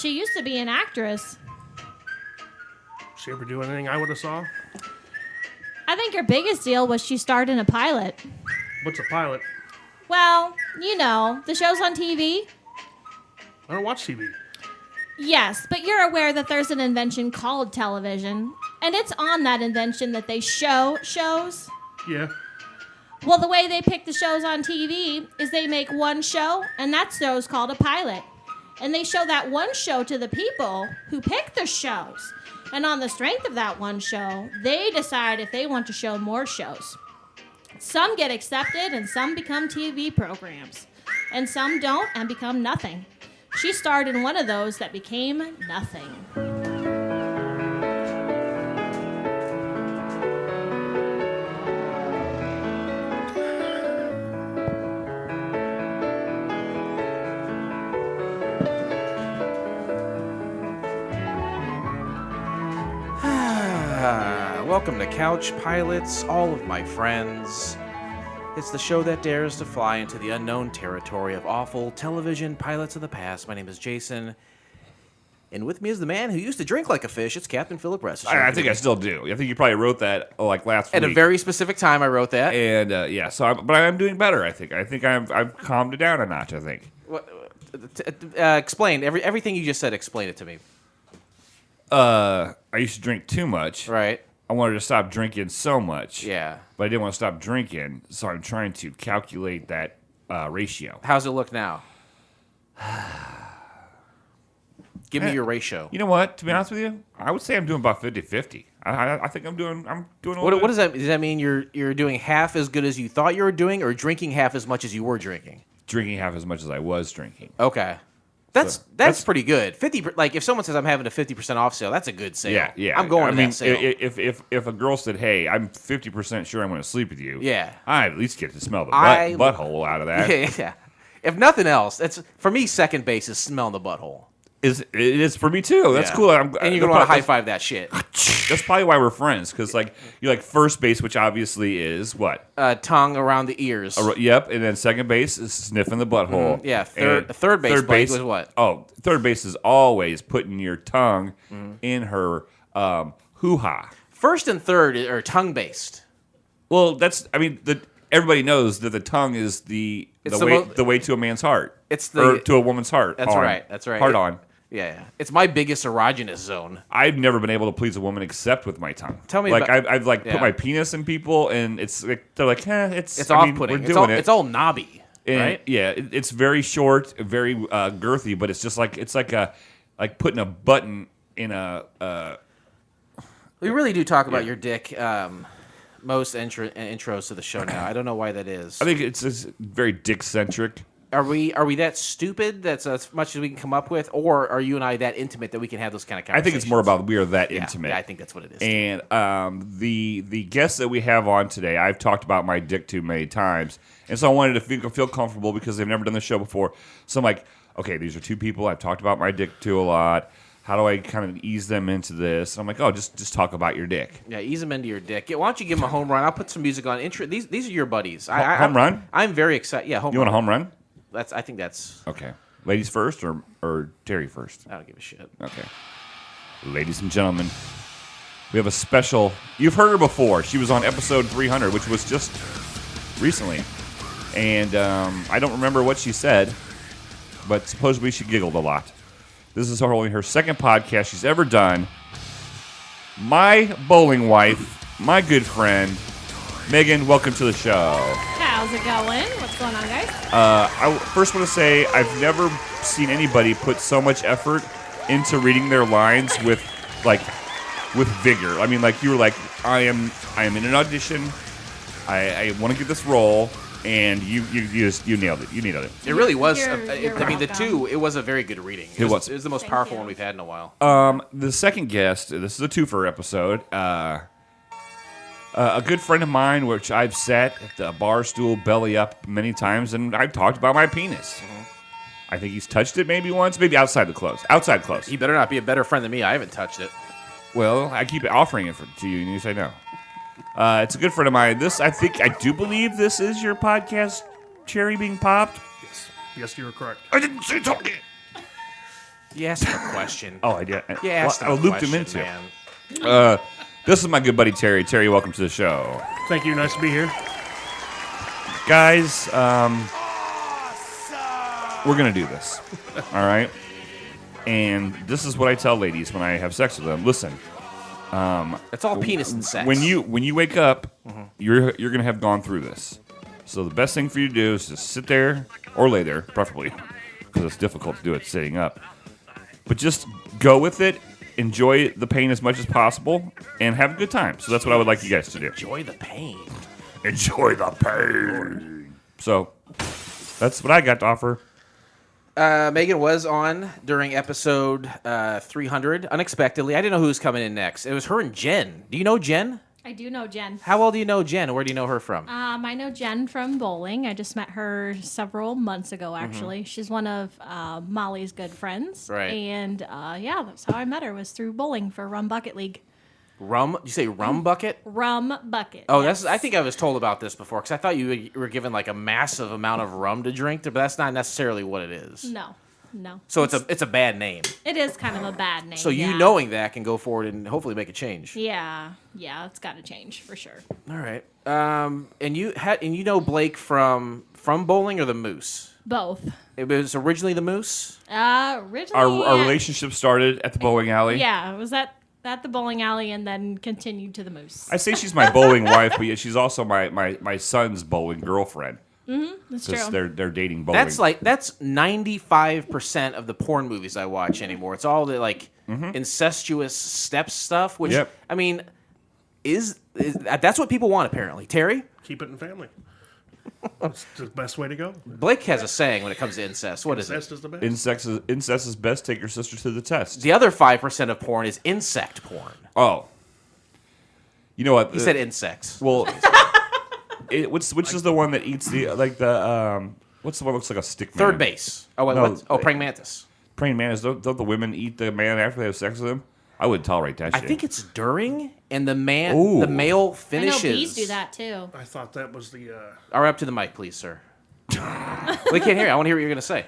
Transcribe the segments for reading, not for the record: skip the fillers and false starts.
She used to be an actress. She ever do anything I would have saw? I think her biggest deal was she starred in a pilot. What's a pilot? Well, you know, the shows on TV. I don't watch TV. Yes, but you're aware that there's an invention called television, and it's on that invention that they show shows. Yeah. Well, the way they pick the shows on TV is they make one show, and that show is called a pilot. And they show that one show to the people who pick the shows. And on the strength of that one show, they decide if they want to show more shows. Some get accepted, and some become TV programs. And some don't and become nothing. She starred in one of those that became nothing. Welcome to Couch Pilots, all of my friends. It's the show that dares to fly into the unknown territory of awful television pilots of the past. My name is Jason, and with me is the man who used to drink like a fish. It's Captain Philip Rest. I think I still do. I think you probably wrote that like last week. At a very specific time, I wrote that. And yeah, so but I'm doing better. I think I've calmed it down a notch. I think. Explain everything you just said. Explain it to me. I used to drink too much. Right. I wanted to stop drinking so much. Yeah. But I didn't want to stop drinking, so I'm trying to calculate that ratio. How's it look now? Give me your ratio. You know what? To be honest with you, I would say I'm doing about 50-50. I think I'm doing. What does that? Does that mean you're doing half as good as you thought you were doing, or drinking half as much as you were drinking? Drinking half as much as I was drinking. Okay. That's pretty good. 50, like if someone says I'm having a 50% off sale, that's a good sale. Yeah. I'm going to that sale. If a girl said, "Hey, I'm 50% sure I'm going to sleep with you," yeah, I at least get to smell the butthole out of that. Yeah. If nothing else, that's for me. Second base is smelling the butthole. It is for me too. That's cool. And you're gonna want to high five that shit. That's probably why we're friends, because like you like first base, which obviously is what tongue around the ears. Yep, and then second base is sniffing the butthole. Mm-hmm. Yeah, third base was what? Oh, third base is always putting your tongue in her hoo-ha. First and third are tongue based. Well, everybody knows that the tongue is the way to a man's heart. Or to a woman's heart. That's right. Heart on. Yeah. It's my biggest erogenous zone. I've never been able to please a woman except with my tongue. Tell me like about... I've put my penis in people, and it's like, they're like, it's off-putting. We're doing it. It's all knobby, right? Yeah, it's very short, very girthy, but it's just like putting a button in a. We really do talk about your dick. Most intros to the show now. I don't know why that is. I think it's very dick-centric. Are we that stupid? That's as much as we can come up with, or are you and I that intimate that we can have those kind of conversations? I think it's more about we are that intimate. Yeah, I think that's what it is. And the guests that we have on today, I've talked about my dick to many times, and so I wanted to feel comfortable because they've never done the show before. So I'm like, okay, these are two people I've talked about my dick to a lot. How do I kind of ease them into this? And I'm like, oh, just talk about your dick. Yeah, ease them into your dick. Yeah, why don't you give them a home run? I'll put some music on. These are your buddies. Home run? I'm very excited. Yeah, home run. You want a home run? I think that's... Okay. Ladies first or Terry first? I don't give a shit. Okay. Ladies and gentlemen, we have a special... You've heard her before. She was on episode 300, which was just recently. And I don't remember what she said, but supposedly she giggled a lot. This is only her second podcast she's ever done. My bowling wife, my good friend, Megan, welcome to the show. How's it going? What's going on, guys? I first want to say I've never seen anybody put so much effort into reading their lines with vigor. I mean, like you were like, I am in an audition. I want to get this role, and you nailed it. You nailed it. It really was. You're it was a very good reading. It was the most powerful one we've had in a while. The second guest, this is a twofer episode. A good friend of mine, which I've sat at the bar stool belly up many times, and I've talked about my penis. Mm-hmm. I think he's touched it maybe once, maybe outside the clothes. Outside clothes. He better not be a better friend than me. I haven't touched it. Well, I keep offering it to you, and you say no. It's a good friend of mine. I do believe this is your podcast, Cherry Being Popped. Yes, you were correct. I didn't say talking. You asked him a question. Oh, I did. You asked him I a looped question, him into it. man. This is my good buddy Terry. Terry, welcome to the show. Thank you. Nice to be here. Guys, we're going to do this. All right? And this is what I tell ladies when I have sex with them. Listen. It's all penis and sex. When you wake up, you're going to have gone through this. So the best thing for you to do is just sit there or lay there, preferably, because it's difficult to do it sitting up. But just go with it, enjoy the pain as much as possible, and have a good time. So that's what I would like you guys to do. Enjoy the pain. Enjoy the pain. So that's what I got to offer. Megan was on during episode 300 unexpectedly. I didn't know who was coming in next. It was her and Jen. Do you know Jen? I do know Jen. How well do you know Jen? Where do you know her from? I know Jen from bowling. I just met her several months ago, actually. Mm-hmm. She's one of Molly's good friends. Right. And, that's how I met her, was through bowling for Rum Bucket League. Rum? Did you say rum bucket? Rum Bucket. Oh, yes. I think I was told about this before, because I thought you were given like a massive amount of rum to drink, but that's not necessarily what it is. No. So it's a bad name. It is kind of a bad name. So you yeah. knowing that can go forward and hopefully make a change. Yeah, it's got to change for sure. All right. And you know Blake from Bowling or the Moose? Both. It was originally the Moose. Originally, Our relationship started at the bowling alley. Yeah, it was at the bowling alley and then continued to the Moose. I say she's my bowling wife, but yet she's also my son's bowling girlfriend. That's true. Because they're dating bowling. That's 95% of the porn movies I watch anymore. It's all the incestuous step stuff, which Yep. I mean is that's what people want apparently. Terry? Keep it in family. That's the best way to go. Blake has a saying when it comes to incest. What is it? Incest is the best. Incest is best. Take your sister to the test. The other 5% of porn is insect porn. Oh. You know what? He said insects. Well, which is the one that eats the what's the one that looks like a stick man? Third base. Oh, wait, No, what? Oh, praying mantis. Praying mantis. Don't the women eat the man after they have sex with him? I wouldn't tolerate that I shit. think it's during, and the Ooh. male I finishes. know bees do that too. I thought that was the. All right, up to the mic, please, sir. We can't hear you. I want to hear what you're going to say.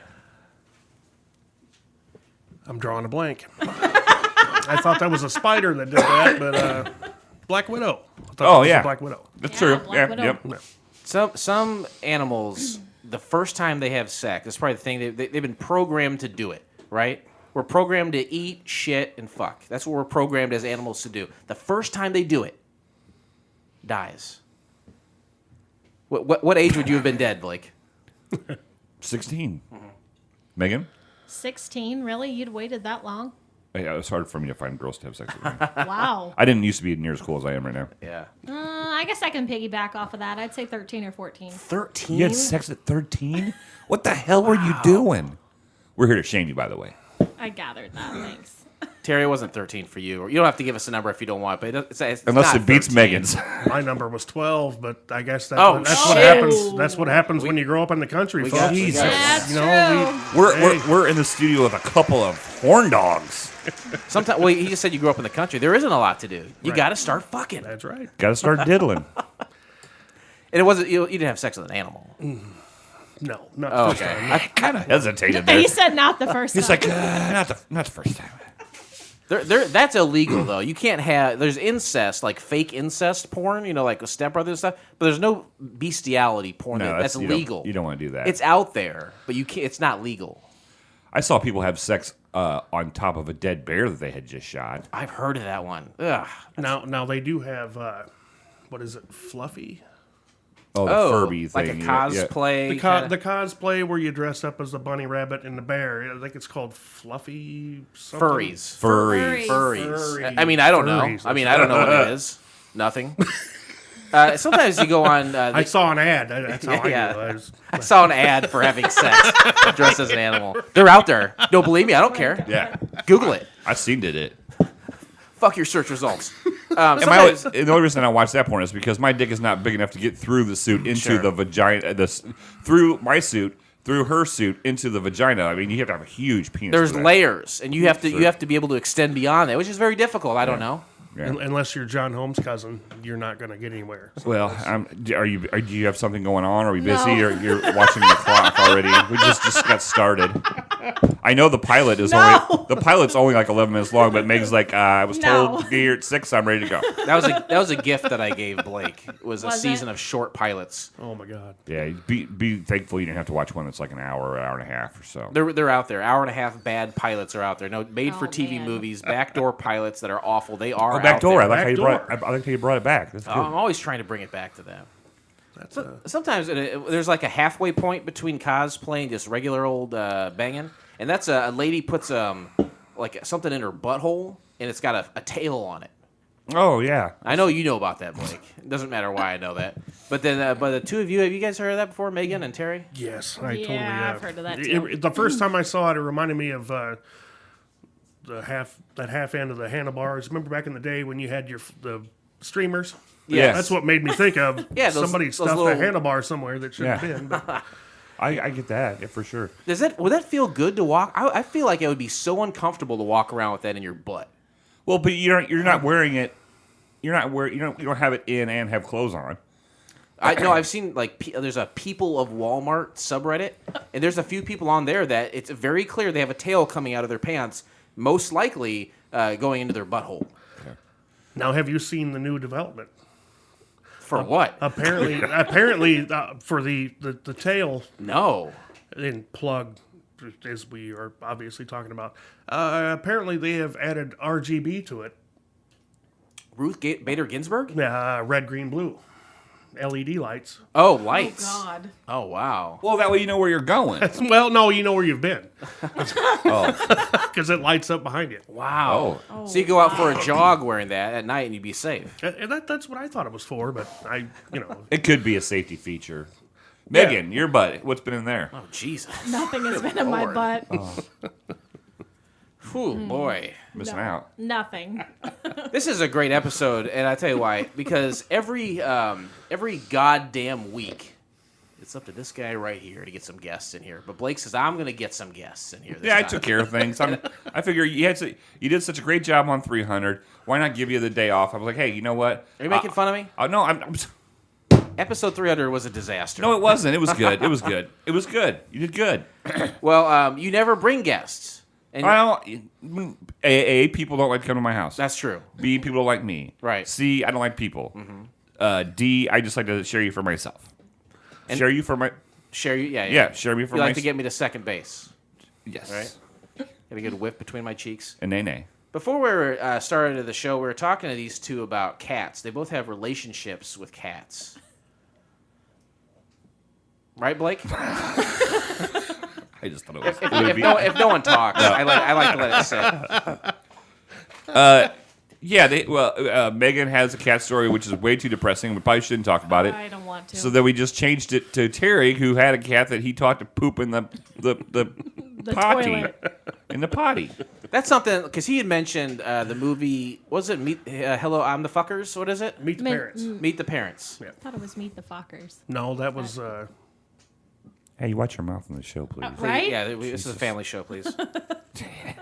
I'm drawing a blank. I thought that was a spider that did that, but Black Widow. I thought that was a Black Widow. That's Yeah, true. Black Widow. Yep. No. Some animals, the first time they have sex, that's probably the thing. They've been programmed to do it, right? We're programmed to eat, shit, and fuck. That's what we're programmed as animals to do. The first time they do it, dies. What age would you have been dead, Blake? 16. Megan? 16, really? You'd waited that long? Yeah, it was hard for me to find girls to have sex with me. Wow. I didn't used to be near as cool as I am right now. Yeah. I guess I can piggyback off of that. I'd say 13 or 14. 13? You had sex at 13? What the hell were you doing? We're here to shame you, by the way. I gathered that. Thanks. Terry, it wasn't 13 for you. Or you don't have to give us a number if you don't want, but it's Unless not it beats 13. Megan's. My number was 12, but I guess that's Oh, what shit. happens. That's what happens when you grow up in the country, We folks. got- Jesus. That's You know, true. We're in the studio with a couple of horn dogs. Sometimes, well, he just said you grew up in the country. There isn't a lot to do. You Right. got to start fucking. that's right. Got to start diddling. And it wasn't you didn't have sex with an animal. No, not Oh, the first okay. time. I kind of hesitated there. He said not the first He's time. like, not the first time. That's illegal though. You can't have. There's incest, like fake incest porn. You know, like with stepbrothers and stuff. But there's no bestiality porn. No, that's you don't- legal. You don't want to do that. It's out there, but you can't. It's not legal. I saw people have sex on top of a dead bear that they had just shot. I've heard of that one. Ugh. Now they do have what is it, Fluffy? Oh, the Furby like thing. a yeah. cosplay. The cosplay where you dress up as the bunny rabbit and the bear. I think it's called Fluffy something. Furries. Furry. Furries. I mean, I don't know. Furries, I mean, I don't know what it is. Nothing. Sometimes you go on. I saw an ad. That's how I Yeah. knew. I was- I saw an ad for having sex dressed as an animal. They're out there. Don't believe me? I don't care. Yeah. Google it. I seen it. Fuck your search results. And Sometimes, the only reason I watch that porn is because my dick is not big enough to get through the suit into Sure. the vagina. Through my suit, through her suit, into the vagina. I mean, you have to have a huge penis. there's for that. layers, and you have to Sure. you have to be able to extend beyond that, which is very difficult. I don't know. Yeah. Unless you're John Holmes' cousin, you're not going to get anywhere. Well, do you have something going on? Are we busy? No. Or you're watching the clock already? We just got started. I know the pilot is pilot's only like 11 minutes long, but Meg's like, I was told to be here at 6. I'm ready to go. That was a gift that I gave Blake. It was a season of short pilots. Oh my God. Yeah, be thankful you didn't have to watch one that's like an hour and a half or so. They're out there. Hour and a half bad pilots are out there. No, made for TV man. movies, backdoor pilots that are awful. They are Backdoor. I out like there. how you brought it back. That's good. I'm always trying to bring it back to them. Sometimes there's like a halfway point between cosplay and just regular old banging, and that's a lady puts like something in her butthole, and it's got a tail on it. Oh yeah, I know you know about that, Blake. It doesn't matter why I know that. But then, but the two of you, have you guys heard of that before, Megan and Terry? Yes, I totally have. I've heard of that too. The first time I saw it, it reminded me of the half end of the handlebars. Remember back in the day when you had the streamers? Yes. That's what made me think of somebody stuffed little... a handlebar somewhere that shouldn't have been. But I get that, yeah, for sure. Would that feel good to walk? I feel like it would be so uncomfortable to walk around with that in your butt. Well, but you're not wearing it. You don't have it in and have clothes on. I know I've seen there's a People of Walmart subreddit, and there's a few people on there that it's very clear they have a tail coming out of their pants, most likely going into their butthole. now, have you seen the new development? For what? Apparently, for the tail No. and plug, as we are obviously talking about, apparently they have added RGB to it. Ruth Bader Ginsburg? Red, green, blue. LED lights. Oh, lights. Oh, God. Oh, wow. Well, that way you know where you're going. Well, no, you know where you've been. Oh, Because it lights up behind you. Wow. So you go out for a jog wearing that at night and you'd be safe. And that's what I thought it was for, but it could be a safety feature. Megan, your butt. What's been in there? Oh, Jesus. Nothing has been in my Lord. butt. Whew, boy. Missing out. Nothing. This is a great episode, and I tell you why. Because every goddamn week, it's up to this guy right here to get some guests in here. But Blake says, I'm going to get some guests in here this I time. took care of things. I figure you did such a great job on 300. Why not give you the day off? I was like, hey, you know what? Are you making fun of me? No, I'm Episode 300 was a disaster. No, it wasn't. It was good. It was good. It was good. You did good. Well, you never bring guests. And A, people don't like to come to my house. that's true. B, people don't like me. Right. C, I don't like people. D, I just like to share you for myself. Share you for my... Share you, Yeah, share me for You my... like to get me to second base. Yes. Right? Get a good whiff between my cheeks. And nay. Before we were started the show, we were talking to these two about cats. They both have relationships with cats. Right, Blake? I just thought it was... If no one talks, I like to let it sit. Megan has a cat story, which is way too depressing. We probably shouldn't talk about it. I don't want to. So then we just changed it to Terry, who had a cat that he taught to poop in the potty. toilet. In the potty. That's something, because he had mentioned the movie, was it Hello, I'm the Fuckers? What is it? Meet the Parents. Meet the Parents. Yeah. I thought it was Meet the Fockers. No, that was... Hey, you watch your mouth on the show, please. Right? Yeah, this is a family show, please.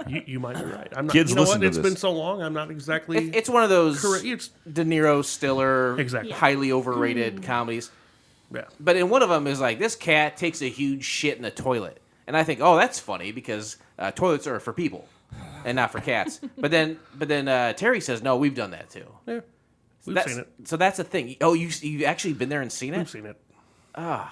you might be right. I'm not, Kids you know listen what? to It's this. been so long, I'm not exactly... It's one of those It's, De Niro, Stiller, Exactly. highly overrated comedies. yeah. But in one of them is like, this cat takes a huge shit in the toilet. And I think, oh, that's funny because toilets are for people and not for cats. but then Terry says, no, we've done that too. Yeah. We've seen it. So that's the thing. Oh, you've actually been there and seen it? We've seen it. Yeah.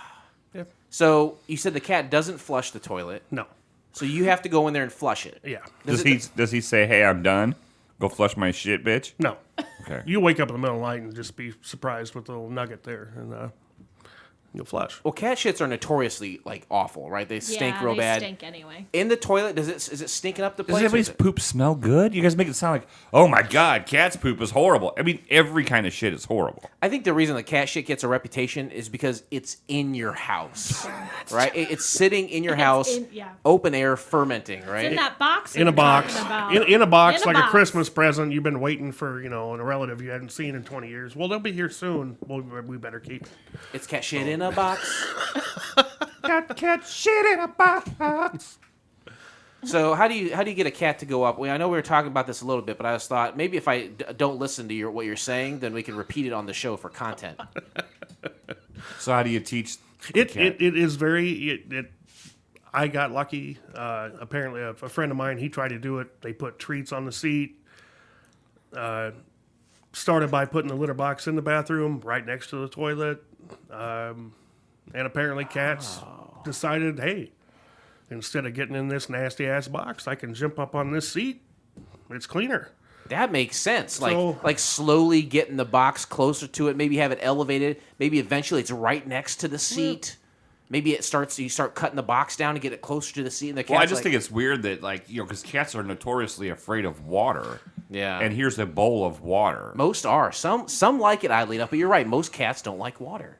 So you said the cat doesn't flush the toilet. No. So you have to go in there and flush it. Yeah. Does he say, hey, I'm done? Go flush my shit, bitch? No. Okay. You wake up in the middle of the night and just be surprised with the little nugget there, and you'll flush. Well, cat shits are notoriously awful, right? They stink real they bad. stink anyway. In the toilet, is it stinking up the Does place? everybody's poop smell good? You guys make it sound like, oh my God, cat's poop is horrible. I mean, every kind of shit is horrible. I think the reason the cat shit gets a reputation is because it's in your house, right? It's sitting in your house, open air, fermenting, right? It's in that box. In a box. In a box, like a box. Christmas present you've been waiting for, a relative you hadn't seen in 20 years. Well, they'll be here soon. Well, we better keep it. It's cat shit in a box. Got cat shit in a box. So how do you get a cat to go up? Well, I know we were talking about this a little bit, but I just thought maybe if I don't listen to what you're saying, then we can repeat it on the show for content. So how do you teach? It is very. I got lucky. Apparently, a friend of mine, he tried to do it. They put treats on the seat. Started by putting the litter box in the bathroom right next to the toilet. And apparently cats decided, hey, instead of getting in this nasty-ass box, I can jump up on this seat. It's cleaner. That makes sense. So, Like slowly getting the box closer to it. Maybe have it elevated. Maybe eventually it's right next to the seat. Maybe you start cutting the box down to get it closer to the seat. And the cat's Well, I just think it's weird that, because cats are notoriously afraid of water. Yeah. And here's a bowl of water. Most are. Some like it, oddly enough, but you're right. Most cats don't like water.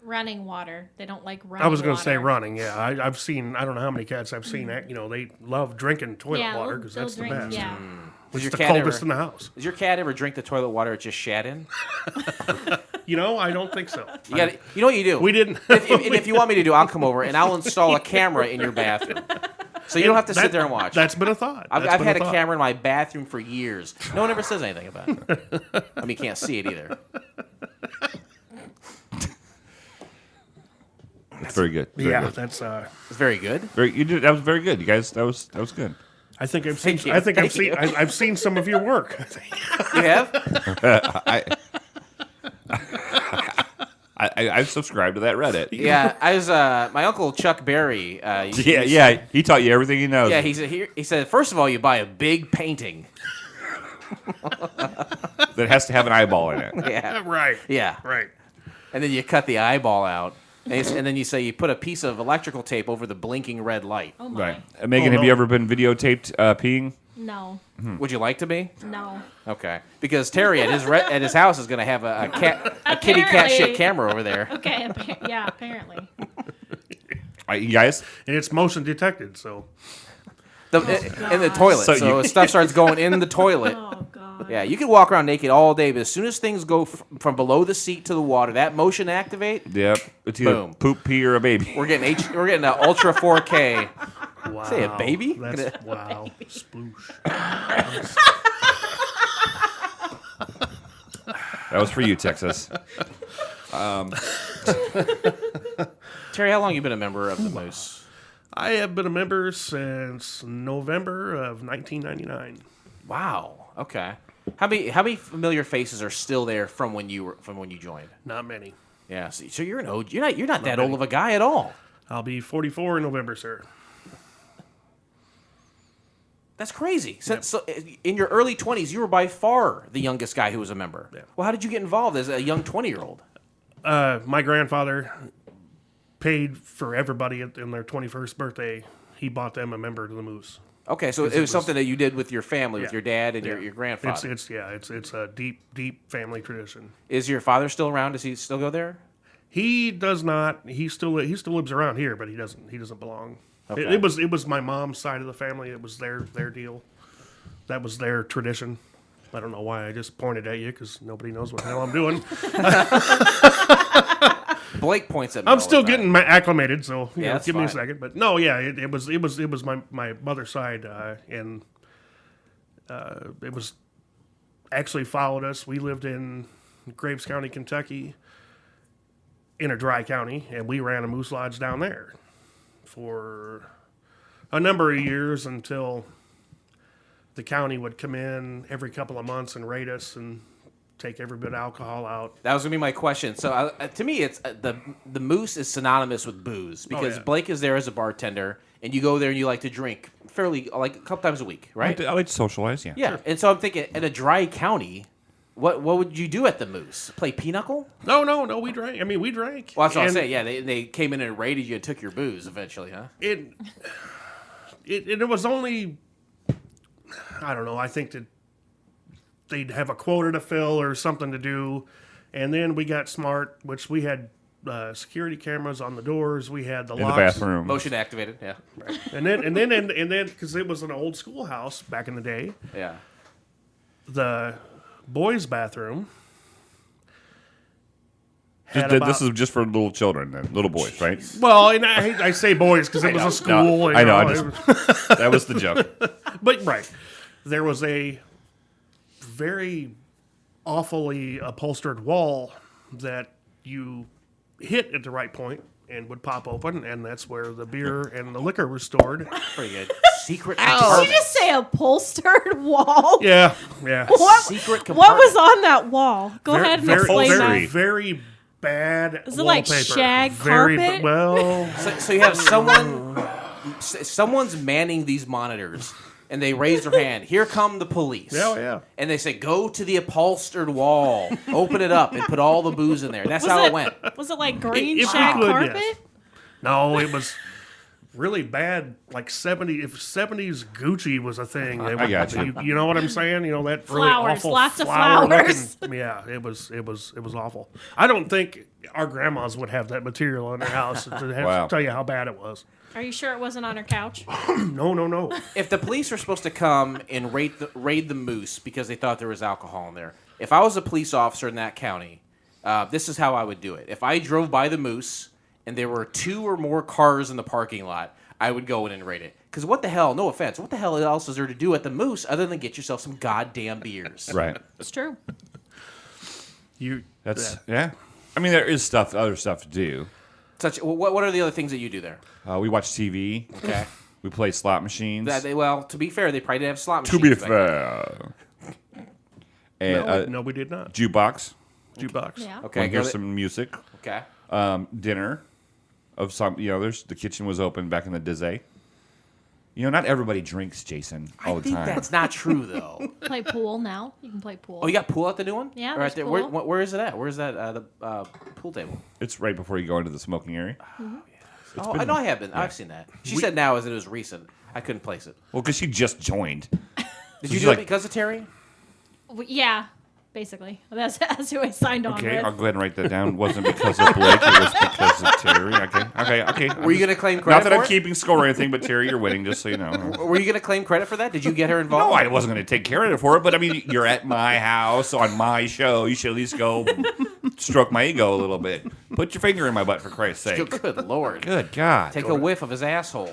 Running water. They don't like running I was going to water. say running, yeah. I've seen, I don't know how many cats I've seen, they love drinking toilet water because that's the best. Yeah. It's your the cat coldest ever- in the house. Does your cat ever drink the toilet water it just shat in? I don't think so. You know what you do? We didn't. If you want me to do, I'll come over and I'll install a camera in your bathroom. So you don't have to sit there and watch. That's been a thought. I've had a camera in my bathroom for years. No one ever says anything about it. I mean, you can't see it either. That's very good. Very Yeah, good. that's. It's very good. That was very good, you guys. That was good. I think I've Thank seen. you. I think I've Thank you. seen. I've seen some of your work. You have? I subscribed to that Reddit. Yeah. I was my uncle Chuck Berry. Yeah. He taught you everything he knows. Yeah. He said first of all you buy a big painting. That has to have an eyeball in it. Yeah. Right. Yeah. Right. And then you cut the eyeball out. And then you say you put a piece of electrical tape over the blinking red light. Oh my. Right. Megan, have you ever been videotaped peeing? No. Would you like to be? No. Okay. Because Terry at his house is going to have a kitty cat Apparently. shit camera over there. Okay. Apparently. You guys? And it's motion detected, so In the toilet. So So, you- stuff starts going in the toilet. Oh God. Yeah, you can walk around naked all day, but as soon as things go from below the seat to the water, that motion activate, Yep. It's either Boom. poop, pee, or a baby. we're getting ultra 4K. wow. Say a baby? That's wow. Sploosh. That was for you, Texas. Terry, how long you been a member of the Moose? I have been a member since November of 1999. Wow. Okay. How many familiar faces are still there from when you joined? Not many. Yeah. So you're an OG. You're not that old of a guy at all. I'll be 44 in November, sir. That's crazy. So in your early 20s, you were by far the youngest guy who was a member. Yeah. Well, how did you get involved as a young 20-year-old? My grandfather paid for everybody in their 21st birthday. He bought them a member to the Moose. Okay, so it was something that you did with your family, with Yeah. your dad and Yeah. your grandfather. It's a deep family tradition. Is your father still around? Does he still go there? He does not. He still lives around here, but he doesn't belong. Okay. It was my mom's side of the family. It was their deal. That was their tradition. I don't know why I just pointed at you because nobody knows what the hell I'm doing. Blake points at me. I'm all still the time. getting acclimated, so Yeah, that's give me a fine. second. But no, yeah, it was my mother's side, and it was actually followed us. We lived in Graves County, Kentucky, in a dry county, and we ran a moose lodge down there for a number of years until the county would come in every couple of months and rate us and take every bit of alcohol out. That was gonna be my question. So to me, it's the Moose is synonymous with booze because yeah. Blake is there as a bartender, and you go there and you like to drink fairly like a couple times a week, right? I like to socialize, yeah. Yeah. And so I'm thinking, at a dry county, what would you do at the Moose? Play pinochle? No, we drank. I mean, we drank. Well, that's what I'm And saying. Yeah, they came in and raided you and took your booze eventually, huh? It was only, I don't know, I think that they'd have a quota to fill or something to do. And then we got smart, which we had security cameras on the doors. We had the In the locks. bathroom. Motion activated. Yeah. And then because it was an old schoolhouse back in the day, Yeah. the boys' bathroom This is just for little children, then, little boys, right? Well, and I say boys because it was a school. I know. That was the joke. But right, there was a very awfully upholstered wall that you hit at the right point and would pop open, and that's where the beer and the liquor was stored. Pretty good. Secret Did compartment. you just say upholstered wall? Yeah. Secret compartment. What was on that wall? Go ahead and explain very, that. very bad. Is it like wallpaper. shag Very carpet? well. So you have someone's manning these monitors, and they raise their hand. Here come the police. Yeah. And they say, go to the upholstered wall, open it up, and put all the booze in there. And that's how it went. Was it like green If you shag could, carpet? yes. No, it was really bad. Like 70s Gucci was a thing. They I got you. You know what I'm saying? You know that really Flowers, awful lots of flower flowers. looking. Yeah, it was awful. I don't think our grandmas would have that material in their house to have Wow. to tell you how bad it was. Are you sure it wasn't on her couch? No. If the police were supposed to come and raid the moose because they thought there was alcohol in there, if I was a police officer in that county, this is how I would do it. If I drove by the moose and there were 2 or more cars in the parking lot, I would go in and raid it. Because what the hell, no offense, what the hell else is there to do at the moose other than get yourself some goddamn beers? Right. It's true. Yeah. I mean, there is other stuff to do. What are the other things that you do there? We watch TV. Okay. We play slot machines. To be fair, they probably didn't have slot To machines. be back then. fair. And No, we did not. jukebox. Jukebox. Yeah. Okay, Want to hear go some music. okay. Dinner of some. There's the kitchen was open back in the day. Not everybody drinks, Jason, all I the think time. that's not true, though. Play pool now. You can play pool. Oh, you got pool at the new one? Yeah, Right there's there. pool. Where is it at? Where is that? The pool table. It's right before you go into the smoking area. I know I have been. I've seen that. She said now as it was recent. I couldn't place it. Well, because she just joined. Did you she's do like- it because of Terry? Yeah, basically. That's who I signed on Okay, with. I'll go ahead and write that down. It wasn't because of Blake. It was because of Terry. Okay. Were you going to claim credit Not that for I'm it? keeping score or anything, but Terry, you're winning, just so you know. Were you going to claim credit for that? Did you get her No, involved? I wasn't going to take credit for it, but I mean, you're at my house on my show. You should at least go stroke my ego a little bit. Put your finger in my butt, for Christ's sake. Good Lord. Good God. Take a whiff of his asshole.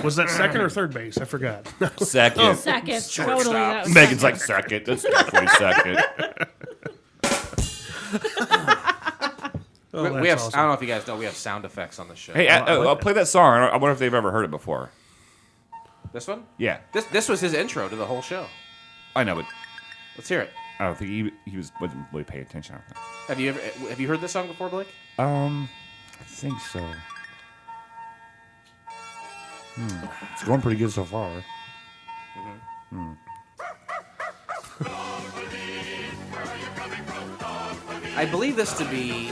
Was that second or third base? I forgot. Second. Second. Totally. That was Megan's second. like, second. That's definitely second. Oh, we have. that's I awesome. don't know if you guys know. We have sound effects on the show. Hey, I'll play that song. I wonder if they've ever heard it before. This one. Yeah. This was his intro to the whole show. I know, but Let's hear it. I don't think he wasn't really paying attention. I don't Have you heard this song before, Blake? think. I think so. It's going pretty good so far. I believe this to be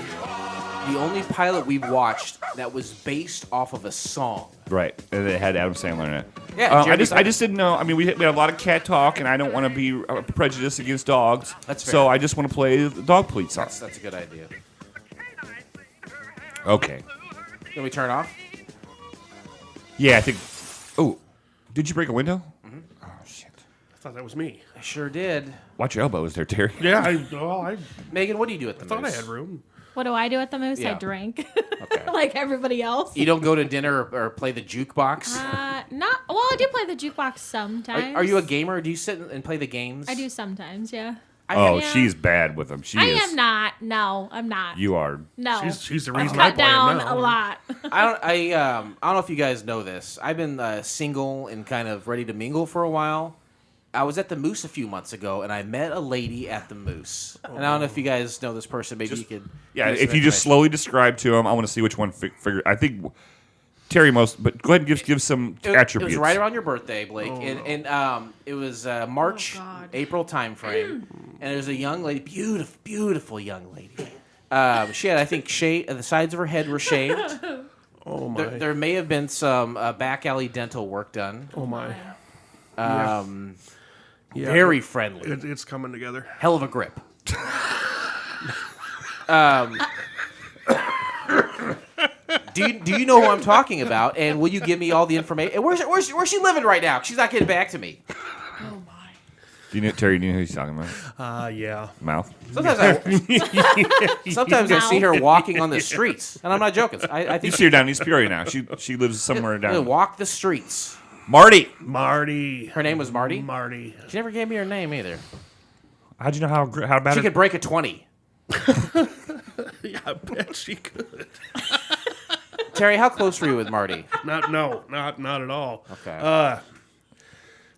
the only pilot we've watched that was based off of a song. Right, and it had Adam Sandler in it. Yeah, Jeremy I just didn't know. I mean, we had a lot of cat talk, and I don't want to be prejudiced against dogs. That's fair. So I just want to play the dog pleat song. That's a good idea. Okay. Can we turn off? Yeah, I think. Oh, did you break a window? Oh shit! I thought that was me. I sure did. Watch your elbows there, Terry. Yeah, I Megan, what do you do at the thought I Moose? had room. What do I do at the Moose? Yeah. I drink. Okay. Like everybody else. You don't go to dinner or play the jukebox? Not well. I do play the jukebox sometimes. Are you a gamer? Do you sit and play the games? I do sometimes. Yeah. Oh, Yeah. she's bad with them. She I is. am not. No, I'm not. You are. No. She's the I've reason I cut play him down now. a lot. I don't know if you guys know this. I've been single and kind of ready to mingle for a while. I was at the Moose a few months ago, and I met a lady at the Moose. And I don't know if you guys know this person. Maybe you could. Yeah, give me if some you just information. slowly describe to him, I want to see which one figure. I think Terry most, but go ahead and give some attributes. It was right around your birthday, Blake, and it was March, God. April time frame, and there's a young lady, beautiful young lady. She had, I think, the sides of her head were shaved. Oh my. There may have been some back alley dental work done. Oh my. Yeah, Very friendly, it's coming together. hell of a grip. Do you know who I'm talking about? And will you give me all the information? And where's she living right now? She's not getting back to me. Oh my. Terry, do you know who he's talking about? Yeah. Mouth. Sometimes I see her walking on the streets, and I'm not joking. I You think see her down in East Peoria now. She lives somewhere down. walk the streets. Marty. Marty. Her name was Marty. Marty. She never gave me her name either. How'd you know how bad? She could break a 20. Yeah, I bet she could. Terry, how close were you with Marty? Not at all. Okay.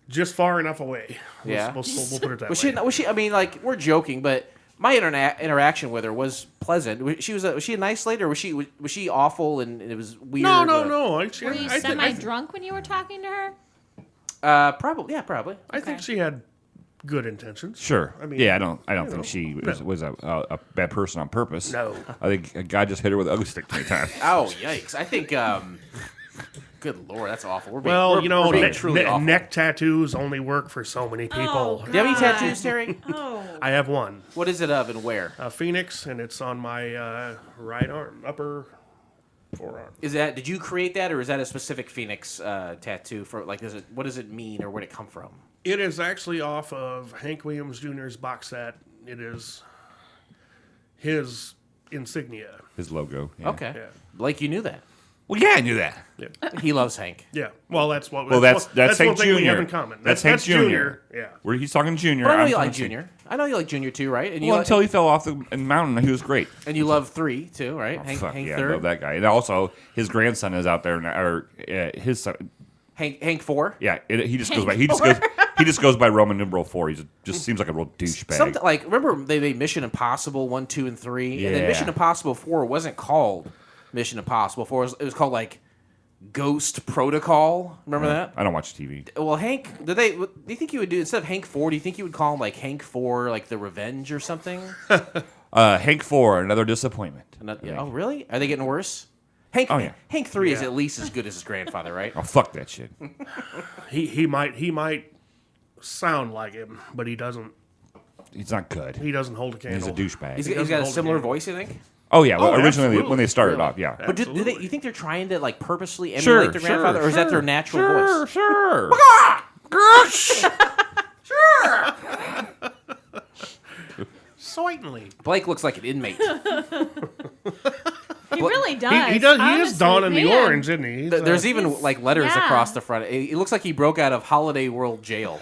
Just far enough away. Yeah. We'll put it that Was way. she? I mean, like, we're joking, but my interaction with her was pleasant. Was she a nice lady, or was she awful and it was weird? No. Were you semi-drunk when you were talking to her? Probably. Yeah, probably. I think she had good intentions. Sure. I mean, yeah, I don't think she was a bad person on purpose. No. I think a guy just hit her with a ugly stick 20 times. Oh, yikes! I think. Good Lord, that's awful. We're being truly awful. Neck tattoos only work for so many people. Do you have any tattoos, Terry? Oh. I have one. What is it of and where? A phoenix, and it's on my right arm, upper forearm. Did you create that, or is that a specific phoenix tattoo for like? What does it mean, or where did it come from? It is actually off of Hank Williams Jr.'s box set. It is his insignia. His logo. Yeah. Okay, Yeah. Blake, you knew that. Well, yeah, I knew that. Yeah. He loves Hank. Yeah. Well, that's That's one Hank thing we Jr. have in common. That's Hank Jr. Yeah. Where he's talking Junior. But I know I'm you like talking Junior. I know you like Junior too, right? And Well, until he fell off the mountain, he was great. and you love 3 too, right? Hank Fuck yeah, I third. love that guy. And also, his grandson is out there now, or his son. Hank 4. Yeah, he just goes by. He just goes by Roman numeral 4. He just seems like a real douchebag. Something like remember they made Mission Impossible 1, 2, and 3, and then Yeah. Mission Impossible 4 wasn't called Mission Impossible 4. It was called like Ghost Protocol. Remember that? I don't watch TV. Well, Hank, do you think you would do instead of Hank 4? Do you think you would call him like Hank 4, like the Revenge or something? Hank 4, another disappointment. Oh, really? Are they getting worse? Hank 3 is at least as good as his grandfather, right? Oh, fuck that shit. He might sound like him, but he doesn't. He's not good. He doesn't hold a candle. He's a douchebag. He's doesn't got a hold similar a candle. voice, you think? Oh yeah, well, Oh, originally absolutely. when they started Really? off, yeah. But do Absolutely. you think they're trying to like purposely emulate their grandfather, or is that their natural voice? Sure. Certainly. Blake looks like an inmate. He really does. He does. He is honestly, donning the man. orange, isn't he? He's, There's even like letters Yeah. across the front. It looks like he broke out of Holiday World jail.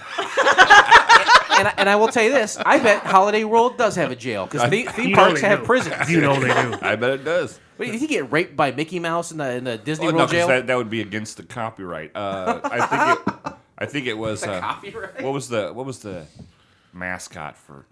and I will tell you this: I bet Holiday World does have a jail because theme you know parks they have do. prisons. You know they do. I bet it does. Wait, you think he get raped by Mickey Mouse in the Disney Oh, no, World 'cause jail? that would be against the copyright. I think it was. Copyright? What was the mascot for?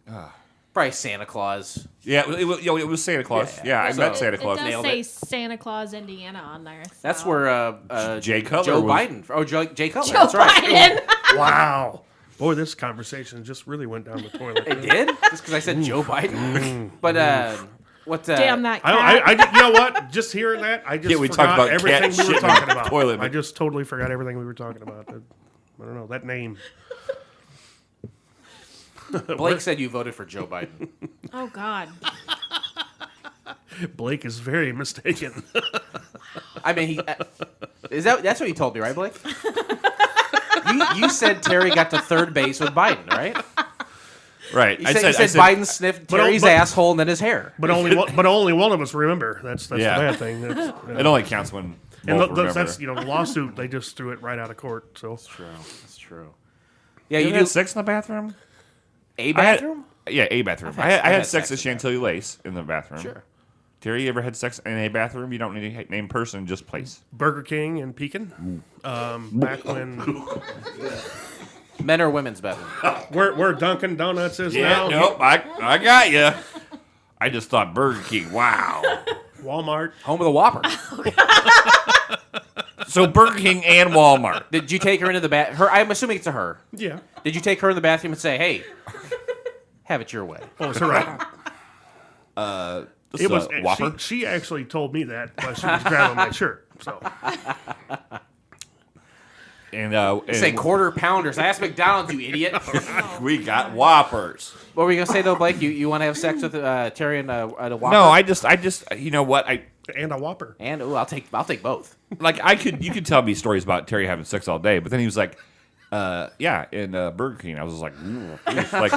Probably Santa Claus. Yeah, it was Santa Claus. Yeah, I So- met Santa It Claus. does Nailed say it. Santa Claus, Indiana on there. So. That's where Jay Cutler Joe was- Biden. Oh, Jay Cutler. Joe That's right. Biden. Wow. Boy, this conversation just really went down the toilet. It did just because I said Joe Biden. But what? Damn that cat. I you know what? Just hearing that, I just Yeah, we forgot talked about everything cat we were shit in talking the about. toilet. I just totally forgot everything we were talking about. I don't know that name. Blake said you voted for Joe Biden. Oh God. Blake is very mistaken. I mean, that's what you told me, right, Blake? You said Terry got to third base with Biden, right? Right. You said Biden sniffed Terry's asshole and then his hair. But only one of us remember. That's Yeah. the bad thing. That's, It only counts when and both remember. that's the lawsuit. They just threw it right out of court. So That's true. Yeah, You you had do sex in the bathroom? a bathroom. Yeah, a bathroom. I've had I had sex sex with in Chantilly Lace in the bathroom. Sure. Terry, you ever had sex in a bathroom? You don't need to name person, just place. Burger King in Pekin, back when Men or women's bathroom? where Dunkin' Donuts is now. Nope, I got you. I just thought Burger King. Wow. Walmart. Home of the Whopper. So Burger King and Walmart. Did you take her into the bath? I'm assuming it's a her. Yeah. Did you take her in the bathroom and say, "Hey, have it your way"? Oh, it's all right. This It is was a Whopper. she actually told me that while she was grabbing my shirt. So And Say quarter pounders. I asked McDonald's, you idiot. we got Whoppers. What were you gonna say though, Blake? You want to have sex with Terry and a Whopper? No, I just, you know what? and a Whopper. And I'll take both. You could tell me stories about Terry having sex all day, but then he was like, Yeah, in Burger King. I was just like,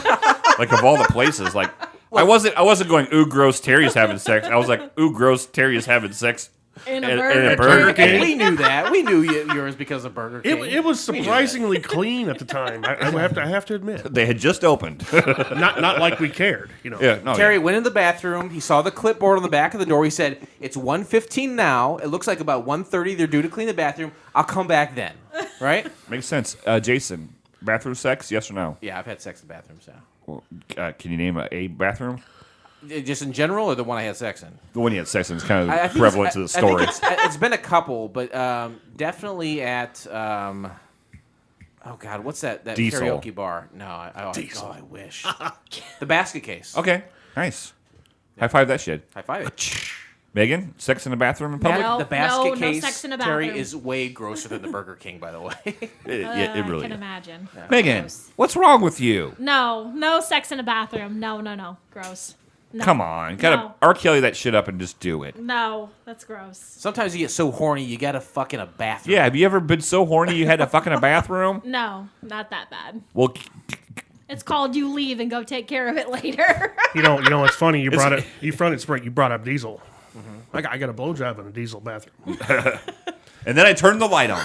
like of all the places, like I wasn't going, ooh, gross, Terry's having sex. I was like, ooh, gross, Terry's having sex. In In a a Burger Burger King. King. We knew that. We knew yours because of Burger King. It was surprisingly clean at the time. I have to admit, They had just opened. not like we cared. Yeah, no, Terry went in the bathroom. He saw the clipboard on the back of the door. He said, "It's 1:15 now. It looks like about 1:30. They're due to clean the bathroom. I'll come back then." Right? makes sense. Jason, bathroom sex? Yes or no? Yeah, I've had sex in bathrooms now. Well, can you name a bathroom? Just in general, or the one I had sex in? The one you had sex in is kind I of think prevalent to the story. I think it's been a couple, but definitely at oh god, what's that Diesel. karaoke bar? No, I wish. The basket case. Okay, nice. High five that shit. High five it. Megan, sex in the bathroom in public? No. The basket no case, sex in a Terry, bathroom. is way grosser than the Burger King, by the way. It I really can is. imagine. Megan, Gross. what's wrong with you? No sex in a bathroom. No. Gross. No. Come on. Gotta No. R. Kelly that shit up and just do it. No, that's gross. Sometimes you get so horny, you gotta fuck in a bathroom. Yeah, have you ever been so horny you had to fuck in a bathroom? No, not that bad. Well, It's called you leave and go take care of it later. You know, it's funny. You brought up Diesel. I got a blowjob in a Diesel bathroom. and then I turned the light on.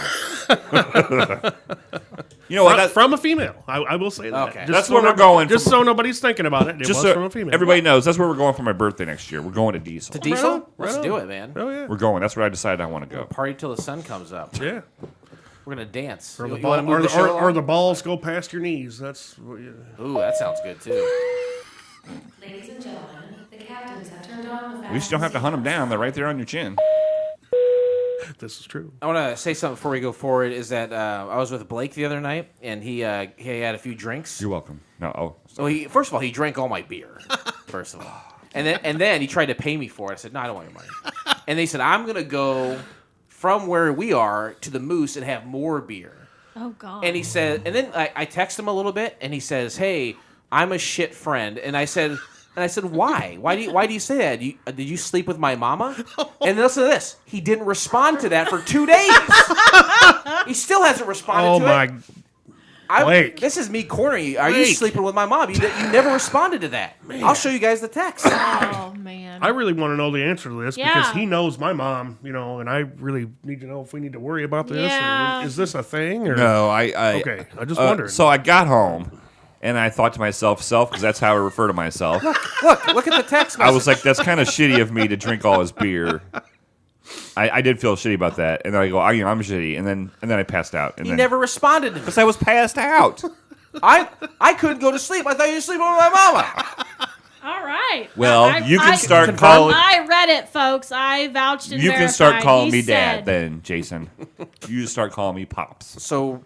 You know what? From a female. I will say that. Okay. Just That's so where we're going Just from- so nobody's thinking about it. It Just was so from a female. everybody knows, that's where we're going for my birthday next year. We're going to Diesel. To Diesel? Right Let's on. do it, man. Oh yeah. We're going. That's where I decided I want to go. Party till the sun comes up. Yeah. We're gonna dance. Or You the, wanna ball, move the show or along? the balls go past your knees. That's what you, Ooh, that sounds good too. Ladies and gentlemen, the captains have turned on the We just don't have to hunt them down. They're right there on your chin. this is true. I want to say something before we go forward. Is that I was with Blake the other night, and he had a few drinks. You're welcome. No, So first of all, he drank all my beer. First of all, and then he tried to pay me for it. I said, "No, I don't want your money." And they said, "I'm gonna go from where we are to the Moose and have more beer." Oh God. And he said, and then I text him a little bit, and he says, "Hey, I'm a shit friend." And I said, "Why? Why do you say that? Did you sleep with my mama?" And listen to this. He didn't respond to that for 2 days. He still hasn't responded Oh to my. it. Blake. This is me cornering you. Are you Blake. sleeping with my mom? You never responded to that. I'll show you guys the text. Oh man. I really want to know the answer to this Yeah. because he knows my mom, and I really need to know if we need to worry about this. Yeah. Or is this a thing? Or no. I Okay, I just wondered. So I got home, and I thought to myself, because that's how I refer to myself. Look at the text message. I was like, that's kind of shitty of me to drink all his beer. I did feel shitty about that, and then I go, I'm shitty, and then I passed out. And he then, never responded to me. because I was passed out. I couldn't go to sleep. I thought you were sleeping with my mama. All right. Well, you can start calling. I read it, folks. I vouched and You can verified. start calling He me dad said- then, Jason. You just start calling me pops. So,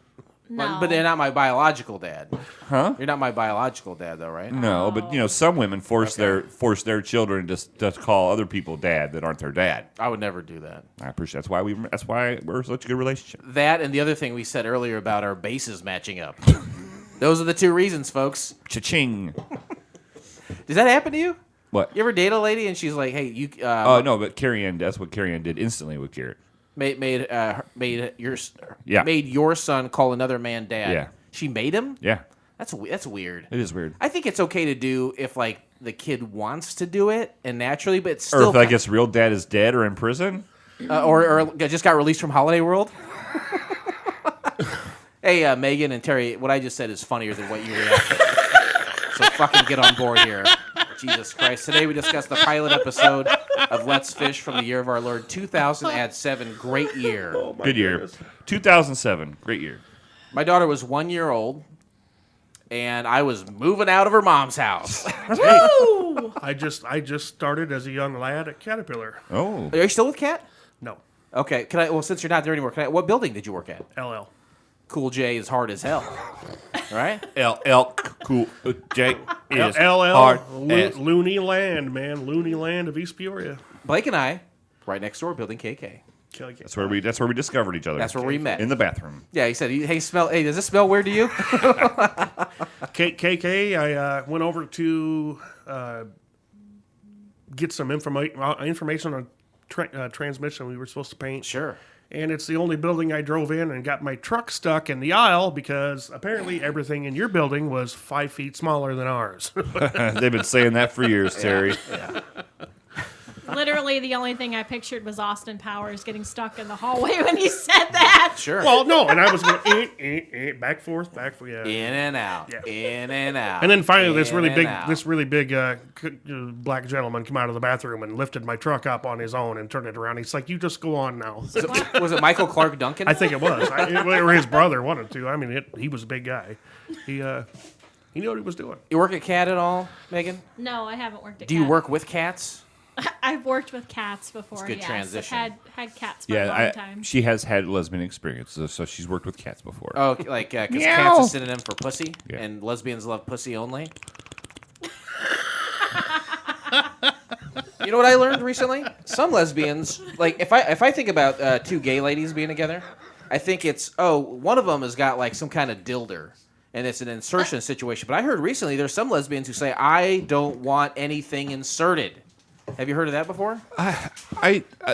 No. but they're not my biological dad. Huh? You're not my biological dad, though, right? No, but some women force their children to call other people dad that aren't their dad. I would never do that. I appreciate that's why we're such a good relationship. That and the other thing we said earlier about our bases matching up. Those are the two reasons, folks. Cha-ching. Does that happen to you? What? You ever date a lady and she's like, "Hey, you Oh no, but Carrie Ann. That's what Carrie Ann did instantly with Garrett. made Yeah. your son call another man dad." Yeah. She made him? Yeah, That's weird. it is weird. I think it's okay to do if like the kid wants to do it and naturally, but it's Or still if I guess real dad is dead or in prison. or just got released from Holiday World. Hey, Megan and Terry, what I just said is funnier than what you reacted. So fucking get on board here. Jesus Christ. Today we discussed the pilot episode of Let's Fish from the year of our Lord 2007. Great year. Good year. 2007. Great year. My daughter was 1 year old, and I was moving out of her mom's house. Woo! I just started as a young lad at Caterpillar. Oh. Are you still with Kat? No, Okay. Well, since you're not there anymore, what building did you work at? LL. Cool J is hard as hell. Right? LL Cool J is LL hard as- Looney Land, man. Looney Land of East Peoria. Blake and I, right next door, building KK. That's where we discovered each other. That's where we met. In the bathroom. Yeah, he said, "Hey, does this smell weird to you?" KK, I went over to get some information on transmission we were supposed to paint. Sure. And it's the only building I drove in and got my truck stuck in the aisle because apparently everything in your building was 5 feet smaller than ours. They've been saying that for years, Terry. Literally, the only thing I pictured was Austin Powers getting stuck in the hallway when you said that. Sure. Well, no, and I was going back forth, yeah. In and out. Yeah. In and out. And then finally, this in really and big out. black gentleman came out of the bathroom and lifted my truck up on his own and turned it around. He's like, "You just go on now." Was it Michael Clark Duncan? I think it was. Or his brother wanted to. I mean, he was a big guy. He knew what he was doing. You work at CAT at all, Megan? No, I haven't worked at Do you Cat. work with cats? I've worked with cats before. It's a good yes. transition. I've had cats for a long time. She has had lesbian experiences, so she's worked with cats before. Oh, like, because Meow. cat's a synonym for pussy, Yeah. and lesbians love pussy only. You know what I learned recently? Some lesbians, like, if I think about two gay ladies being together, I think it's, one of them has got, like, some kind of dilder, and it's an insertion situation. But I heard recently there's some lesbians who say, I don't want anything inserted. Have you heard of that before?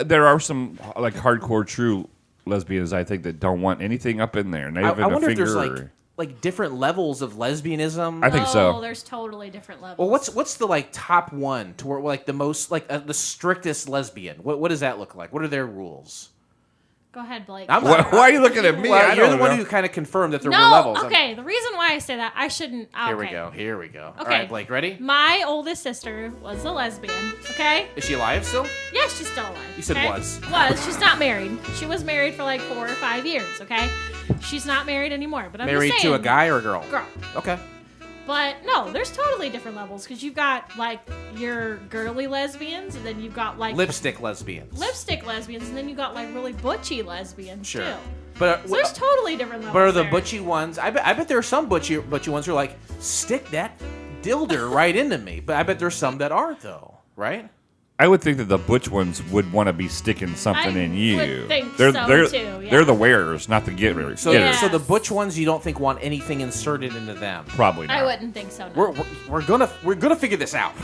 There are some like hardcore true lesbians I think that don't want anything up in there. Not even I wonder a if finger. there's like different levels of lesbianism. I think so. Oh, there's totally different levels. Well, what's the like top one to where like the most like the strictest lesbian? What does that look like? What are their rules? Go ahead, Blake. Why are you looking at me? Well, I you're don't the one know. who kind of confirmed that there were No, levels. okay. The reason why I say that, I shouldn't. Okay. Here we go. All Okay. right, Blake, ready? My oldest sister was a lesbian. Okay. Is she alive still? Yeah, she's still alive. You said okay? was. Was. She's not married. She was married for like 4 or 5 years. Okay. She's not married anymore. But I'm Married just to saying, a guy or a girl? Girl. Okay. But no, there's totally different levels because you've got like your girly lesbians, and then you've got like Lipstick lesbians. lipstick lesbians, and then you've got like really butchy lesbians Sure. too. But So there's totally different levels. but are the there. butchy ones? I bet there are some butchy ones who are like stick that dilder right into me. But I bet there's some that aren't though, right? I would think that the butch ones would want to be sticking something I in you. would think they're so, they're too, yeah. they're the wearers, not the getters. So Yeah. so the butch ones you don't think want anything inserted into them. Probably not. I wouldn't think so. No. We're gonna figure this out.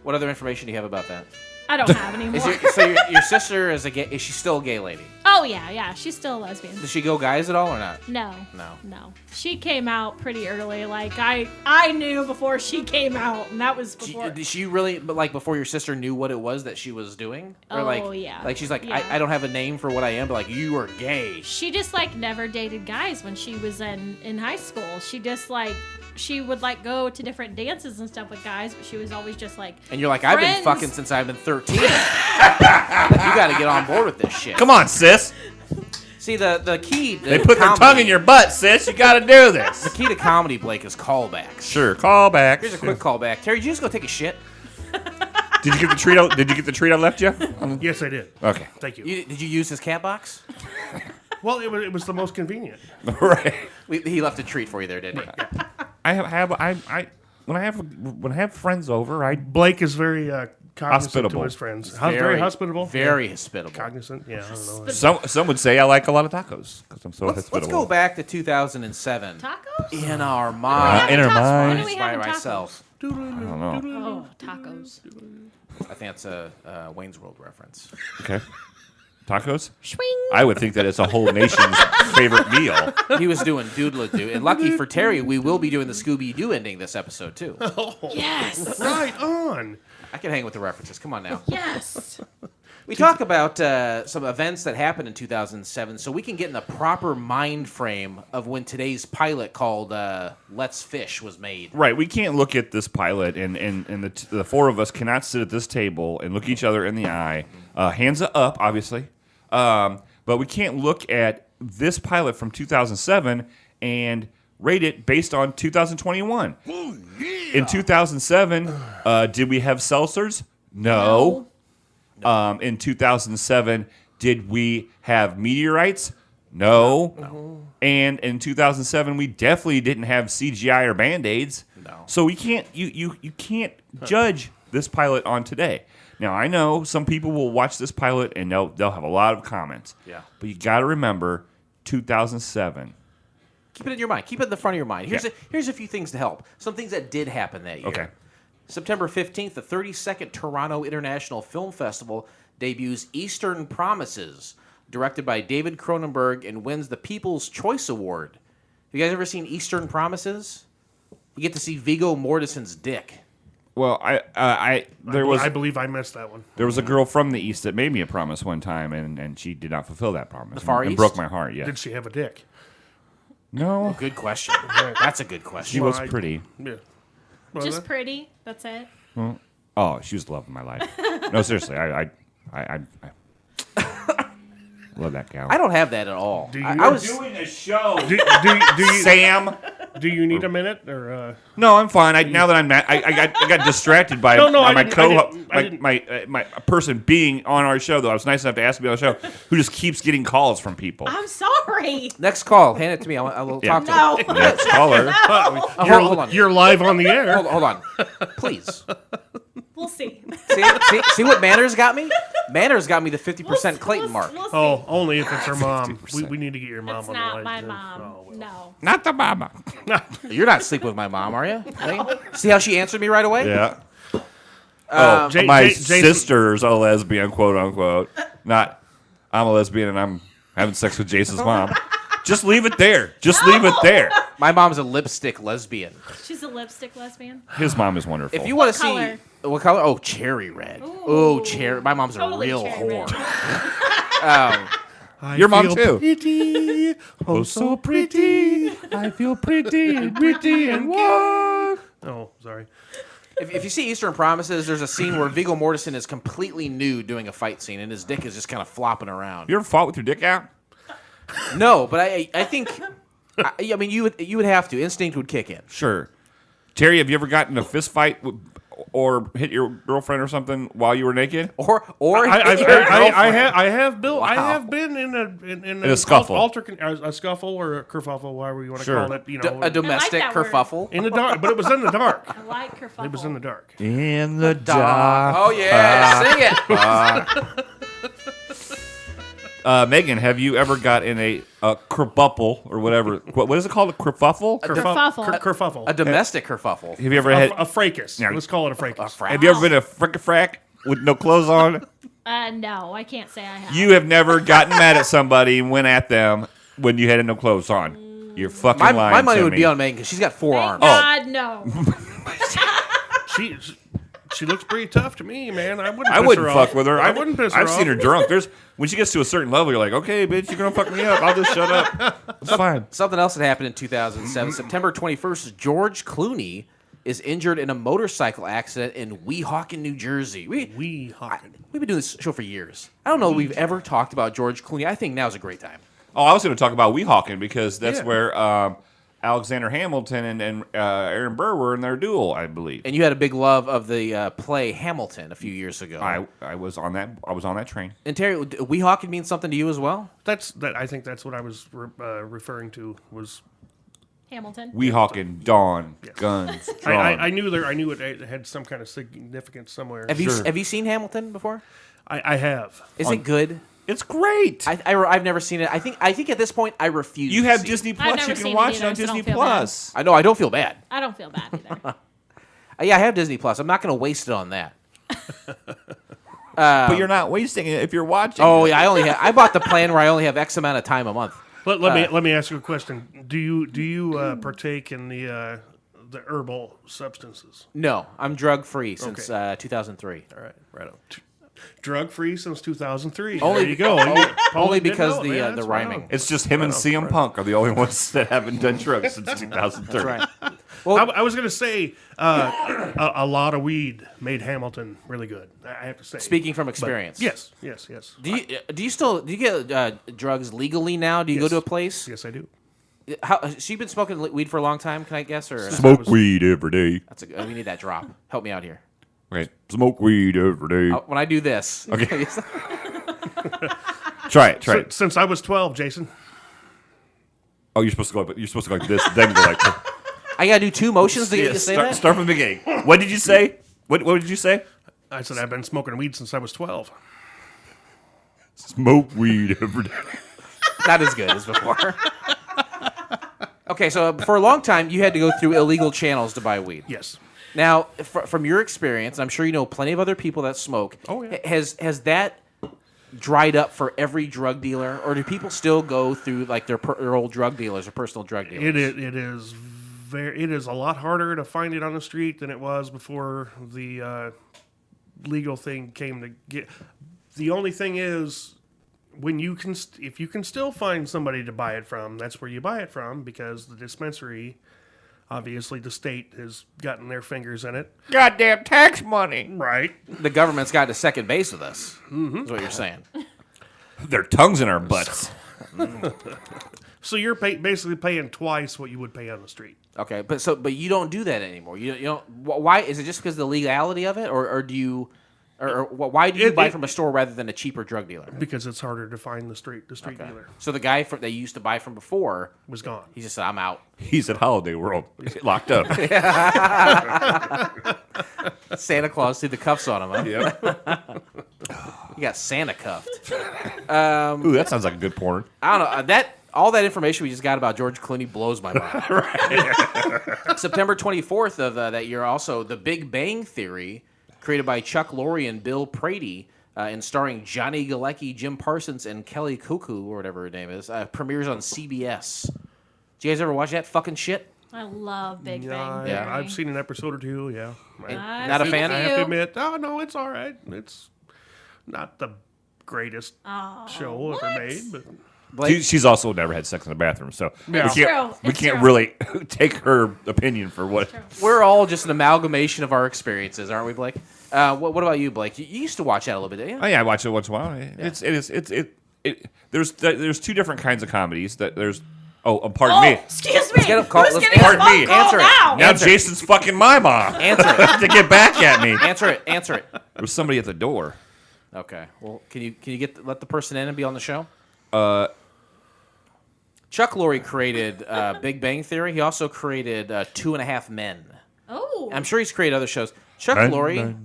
What other information do you have about that? I don't have any more. So your sister is is she still a gay lady? Oh yeah, she's still a lesbian. Does she go guys at all or not? No. No. She came out pretty early. Like I knew before she came out, and that was before. Did she really? But like before your sister knew what it was that she was doing? Or Oh, yeah. Like she's like Yeah. I don't have a name for what I am, but like you are gay. She just like never dated guys when she was in high school. She just like she would like go to different dances and stuff with guys, but she was always just like. And you're like I've been friends. fucking since I've been 13. Like, you got to get on board with this shit. Come on, sis. See the key. They put their tongue in your butt, sis. You got to do this. The key to comedy, Blake, is callbacks. Sure, call back. Here's a quick callback. Terry, did you just go take a shit? Did you get the treat? Did you get the treat I left you? Yes, I did. Okay. Thank you. Did you use his cat box? Well, it was the most convenient. Right. He left a treat for you there, didn't he? When I have friends over, Blake is very cognizant Hospitable. to his friends. Very hospitable. Very hospitable. Cognizant. Yeah, I don't know. some would say I like a lot of tacos because I'm so Let's hospitable. go back to 2007. Tacos? In our mind. in our When mind. do we By have tacos? myself. I don't know. Oh, tacos. I think that's a Wayne's World reference. Okay. Tacos? Swing. I would think that it's a whole nation's favorite meal. He was doing doodle-doo. And lucky for Terry, we will be doing the Scooby-Doo ending this episode, too. Yes. Right on. I can hang with the references. Come on now. Yes. We talk about some events that happened in 2007 so we can get in the proper mind frame of when today's pilot called Let's Fish was made. Right. We can't look at this pilot, and the four of us cannot sit at this table and look each other in the eye. Hands up, obviously. But we can't look at this pilot from 2007 and rate it based on 2021. In 2007, did we have seltzers? No. In 2007, did we have meteorites? No. And in 2007, we definitely didn't have CGI or Band-Aids. No. So we can't you can't judge this pilot on today. Now, I know some people will watch this pilot and they'll have a lot of comments. Yeah. But you got to remember 2007. Keep it in your mind. Keep it in the front of your mind. Yeah. Here's a few things to help. Some things that did happen that year. Okay. September 15th, the 32nd Toronto International Film Festival debuts Eastern Promises, directed by David Cronenberg, and wins the People's Choice Award. Have you guys ever seen Eastern Promises? You get to see Viggo Mortensen's dick. Well, I believe I missed that one. There was a girl from the East that made me a promise one time, and she did not fulfill that promise. The Far and East? broke my heart. Yeah. Did she have a dick? No. Oh, good question. That's a good question. She was pretty. Yeah. Just pretty. That's it. Oh, she was the love of my life. No, seriously, I love that gal. I don't have that at all. Do you- I was doing a show. Do you Sam. do you need a minute or? No, I'm fine. Now that I'm not, I got distracted by No, by I my didn't- I didn't. my person being on our show. Though I was nice enough to ask to be on the show, who just keeps getting calls from people. I'm sorry. next call. Hand it to me. I will Yeah. talk to No. Next caller. hold on. You're live on the air. Hold on. Please. We'll see. See what Manners got me? Manners got me the 50% Clayton mark. We'll see. Oh, only if it's her mom. 50%. We need to get your mom It's on the not line. my too. mom. Oh, well. No. Not the mama. You're not sleeping with my mom, are you? See how she answered me right away? Yeah. Oh, My sister's a lesbian, quote unquote. Not, I'm a lesbian and I'm having sex with Jason's mom. Just leave it there. Just leave it there. My mom's a lipstick lesbian. She's a lipstick lesbian. His mom is wonderful. If you want to see color? what color? Oh, cherry red. Oh, cherry. My mom's Totally a real cherry red. whore. Your mom feel too. Pretty, oh so pretty. I feel pretty, pretty and warm. Oh, sorry. If you see Eastern Promises, there's a scene where Viggo Mortensen is completely nude doing a fight scene, and his dick is just kind of flopping around. You ever fought with your dick out? No, but I think, I mean, you would have to. Instinct would kick in. Sure. Terry, have you ever gotten in a fist fight or hit your girlfriend or something while you were naked? Or I have Bill. I have been in a scuffle. A scuffle or a kerfuffle, whatever you want to Sure. call it. You know, a domestic that word. kerfuffle. in the dark, but it was in the dark. I like kerfuffle. It was in the dark. In the dark. Oh yeah, sing it. Megan, have you ever got in a kerfuffle or whatever? What is it called? A kerfuffle? Kerfuffle. Kerfuffle. A domestic kerfuffle. Have you ever had? A fracas. Yeah. Let's call it a fracas. Have you ever been a frick-a-frack with no clothes on? No, I can't say I have. You have never gotten mad at somebody and went at them when you had no clothes on. You're fucking lying. My money to would me. be on Megan because she's got four Thank arms. God, no. She looks pretty tough to me, man. I wouldn't fuck off. with her. I wouldn't piss her I've off. seen her drunk. When she gets to a certain level, you're like, okay, bitch, you're gonna fuck me up. I'll just shut up. It's fine. Something else that happened in 2007, September 21st, George Clooney is injured in a motorcycle accident in Weehawken, New Jersey. We've been doing this show for years. I don't know if we've ever talked about George Clooney. I think now's a great time. Oh, I was going to talk about Weehawken because that's Yeah. where Alexander Hamilton and Aaron Burr were in their duel, I believe. And you had a big love of the play Hamilton a few years ago. I was on that. I was on that train. And Terry, Weehawken means something to you as well? I think that's what I was referring to was. Hamilton. Weehawken, Dawn, guns, drawn. I knew there. I knew it had some kind of significance somewhere. Have you seen Hamilton before? I have. Is it good? It's great. I've never seen it. I think at this point I refuse. You to have see Disney I've Plus. never You can seen it watch it either, on so don't Disney feel Plus. I know. I don't feel bad. I don't feel bad either. Yeah, I have Disney Plus. I'm not going to waste it on that. But you're not wasting it if you're watching. Oh it. yeah, I bought the plan where I only have X amount of time a month. Let me ask you a question. Do you partake in the herbal substances? No, I'm drug free since 2003. All right on. Drug free since 2003. Only- there you go. Only Didn't because know, the man. the That's rhyming. right It's just him and CM Punk are the only ones that haven't done drugs since 2003. Right. on. Well, I was going to say a lot of weed made Hamilton really good. I have to say. speaking from But experience. yes. Do you get drugs legally now? Do you go Yes. to a place? Yes, I do. So you've been smoking weed for a long time? Can I guess? Or Smoke weed every day. we need that drop. Help me out here. Okay, smoke weed every day. When I do this, Okay. Try it. Since I was 12, Jason. Oh, you're supposed to go. You're supposed to go like this, then go like. I gotta do two motions to get you to say start, that. start from the beginning. What did you say? What did you say? I said I've been smoking weed since I was 12. Smoke weed every day. Not as good as before. Okay, so for a long time, you had to go through illegal channels to buy weed. Yes. Now, from your experience, I'm sure you know plenty of other people that smoke. Oh, yeah. Has that dried up for every drug dealer, or do people still go through like their old drug dealers or personal drug dealers? It is a lot harder to find it on the street than it was before the legal thing came to get. The only thing is, if you can still find somebody to buy it from, that's where you buy it from, because the dispensary, obviously the state has gotten their fingers in it. Goddamn tax money. Right. The government's got to second base of this. Is what you're saying. Their tongues in our butts. So you're basically paying twice what you would pay on the street. Okay, but you don't do that anymore. You don't. Why is it just because of the legality of it, or do you? Or why do you buy from a store rather than a cheaper drug dealer? Because it's harder to find the street dealer. So the guy that you used to buy from before Was gone. he just said, "I'm out." He's at Holiday World, locked up. Santa Claus threw the cuffs on him. Huh? Yep. You got Santa cuffed. Ooh, that sounds like a good porn. I don't know all that information we just got about George Clooney blows my mind. September 24th of that year, also The Big Bang Theory, created by Chuck Lorre and Bill Prady, and starring Johnny Galecki, Jim Parsons, and Kelly Cuckoo, or whatever her name is, premieres on CBS. Did you guys ever watch that fucking shit? I love Big Bang Theory. Yeah. I've seen an episode or two, yeah. Not a fan? I have to admit, no, it's all right. It's not the greatest show ever made, but... She's also never had sex in the bathroom, so Yeah. we can't really take her opinion for what. We're all just an amalgamation of our experiences, aren't we, Blake? What about you, Blake? You used to watch that a little bit, didn't you? Oh yeah, I watch it once in a while. There's two different kinds of comedies. There's pardon me. Excuse me. Get him called. Who's Let's getting pardon a phone me. call Answer it. now? Now Jason's fucking my mom Answer it. to get back at me. Answer it. Answer it. There was somebody at the door. Okay. Well, can you let the person in and be on the show? Chuck Lorre created Big Bang Theory. He also created 2.5 Men. Oh. I'm sure he's created other shows. Chuck Lorre,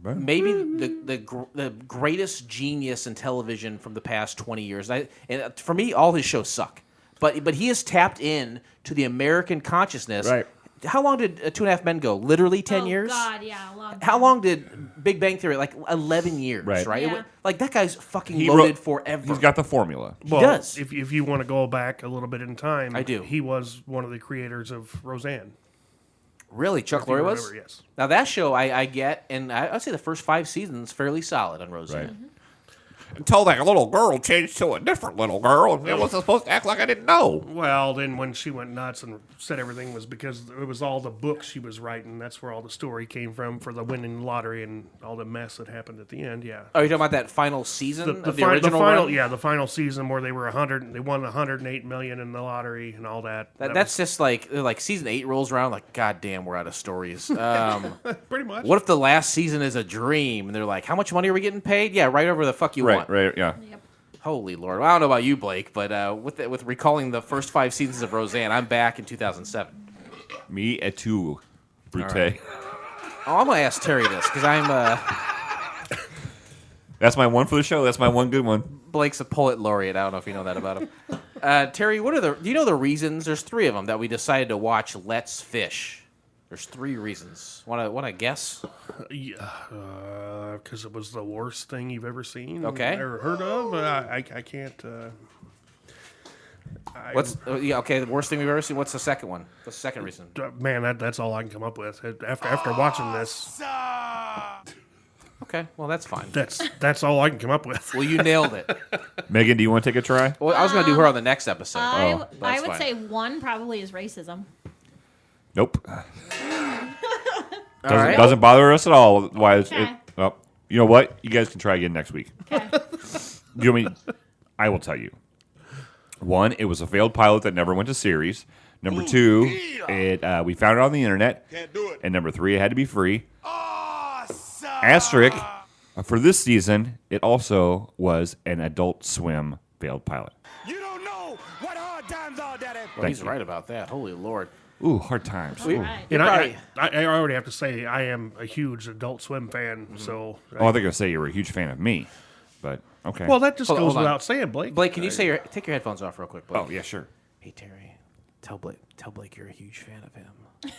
maybe the greatest genius in television from the past 20 years. And for me, all his shows suck. But he has tapped in to the American consciousness. Right. How long did 2.5 Men go? Literally 10 years? God, yeah, a long time. How long did Big Bang Theory? Like 11 years, right? Yeah. That guy's fucking He loaded wrote- forever. He's got the formula. Well, does. If you want to go back a little bit in time, I do. He was one of the creators of Roseanne. Really, Chuck If you Lorre was? remember, yes. Now that show I get, and I'd say the first 5 seasons fairly solid on Roseanne. Right. Until that little girl changed to a different little girl, and I wasn't supposed to act like I didn't know. Well, then when she went nuts and said everything was because it was all the books she was writing. That's where all the story came from for the winning lottery and all the mess that happened at the end. Yeah. Oh, you're talking about that final season of the fi- original final, run? yeah, the final season where they were 100. They won 108 million in the lottery and all that. That's just like season 8 rolls around, like, God damn, we're out of stories. pretty much. What if the last season is a dream? And they're like, how much money are we getting paid? Yeah, right over the fuck you want. Right, yeah. Yep. Holy Lord. Well, I don't know about you, Blake, but with recalling the first 5 seasons of Roseanne, I'm back in 2007. Me et tu, Brute. Right. Oh, I'm going to ask Terry this, because I'm... That's my one for the show. That's my one good one. Blake's a poet laureate. I don't know if you know that about him. Terry, do you know the reasons? There's 3 of them that we decided to watch Let's Fish. There's 3 reasons. Want to guess? Yeah, because it was the worst thing you've ever seen. Okay. Or heard of. I can't. The worst thing we've ever seen? What's the second one? What's the second reason? Man, that's all I can come up with. After watching this, Okay, well, that's fine. that's all I can come up with. Well, you nailed it. Megan, do you want to take a try? Well, I was going to do her on the next episode. I that's would fine. say one probably is racism. Nope. All right. Doesn't bother us at all. Why? Okay. Well, you know what? You guys can try again next week. Okay. You want me? I will tell you. 1, it was a failed pilot that never went to series. Number 2, we found it on the internet. Can't do it. And number 3, it had to be free. Awesome. Asterisk, for this season, it also was an Adult Swim failed pilot. You don't know what hard times are, Daddy. Well, he's right about that. Holy Lord. Ooh, hard times. All Ooh. right. And Probably- I already have to say I am a huge Adult Swim fan. So Oh, I think I was say you were a huge fan of me, but okay. well, that just Hold on, goes hold on. without saying, Blake. Blake, can you take your headphones off real quick, Blake? oh yeah, sure. Hey, Terry, tell Blake you're a huge fan of him.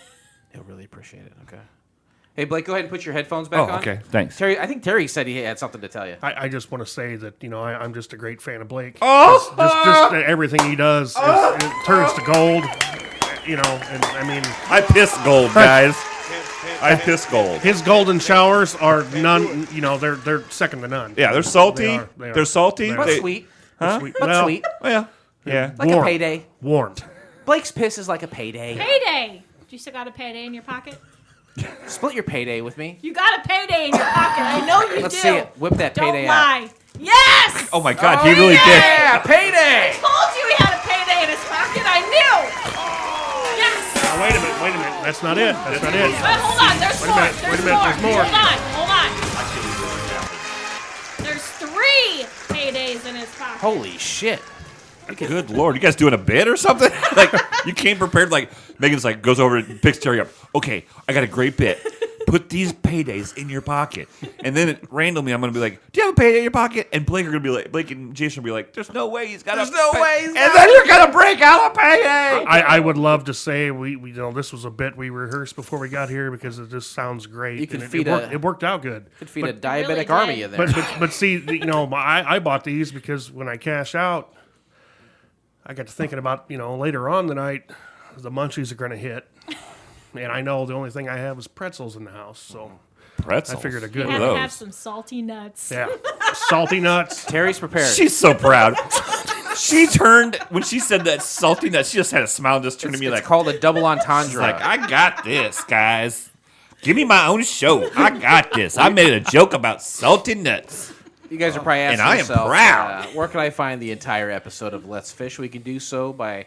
He'll really appreciate it, okay? Hey, Blake, go ahead and put your headphones back on. Oh, okay. Thanks. Terry, I think Terry said he had something to tell you. I just want to say that, I'm just a great fan of Blake. Oh! Just everything he does it turns to gold. And I mean, I piss gold, guys. I piss gold. his golden showers are none. They're second to none. Yeah, they're salty. They are. They're salty. They But are. sweet. Sweet. But Well, sweet. Oh, yeah. Yeah. Like warm. a payday. Warm. Blake's piss is like a payday. Payday. Do you still got a payday in your pocket? Split your payday with me. You got a payday in your pocket. I know you Let's do. see it. Whip that Don't payday out. lie. Yes! Oh, my God. He really did. Yeah, payday. Told you he had a payday in his pocket. I knew. Yes. Now, wait a minute. That's not it. That's not it. But hold on. There's Wait a more. minute, wait a minute, there's more. Hold on. There's 3 paydays in his pocket. Holy shit. Good Lord. You guys doing a bit or something? Like, you came prepared. Like, Megan's like, goes over and picks Terry up. Okay, I got a great bit. Put these paydays in your pocket. And then randomly, I'm going to be like, do you have a payday in your pocket? And Blake and Jason will be like, there's no way he's got a payday. And then you're going to break out a payday. I would love to say we this was a bit we rehearsed before we got here because it just sounds great. You could and feed it worked out good. Could feed a diabetic really army did. in there. But see, I bought these because when I cash out, I got to thinking about later on the night the munchies are going to hit, and I know the only thing I have is pretzels in the house, so Pretzels. I figured a You good had one. to have some salty nuts. Yeah, salty nuts. Terry's prepared. She's so proud. She turned, when she said that salty nut, she just had a smile and just turned to me It's like, called a double entendre. like, I got this, guys. Give me my own show. I got this. I made a joke about salty nuts. You guys are probably asking And I am yourself, proud. where can I find the entire episode of Let's Fish? We can do so by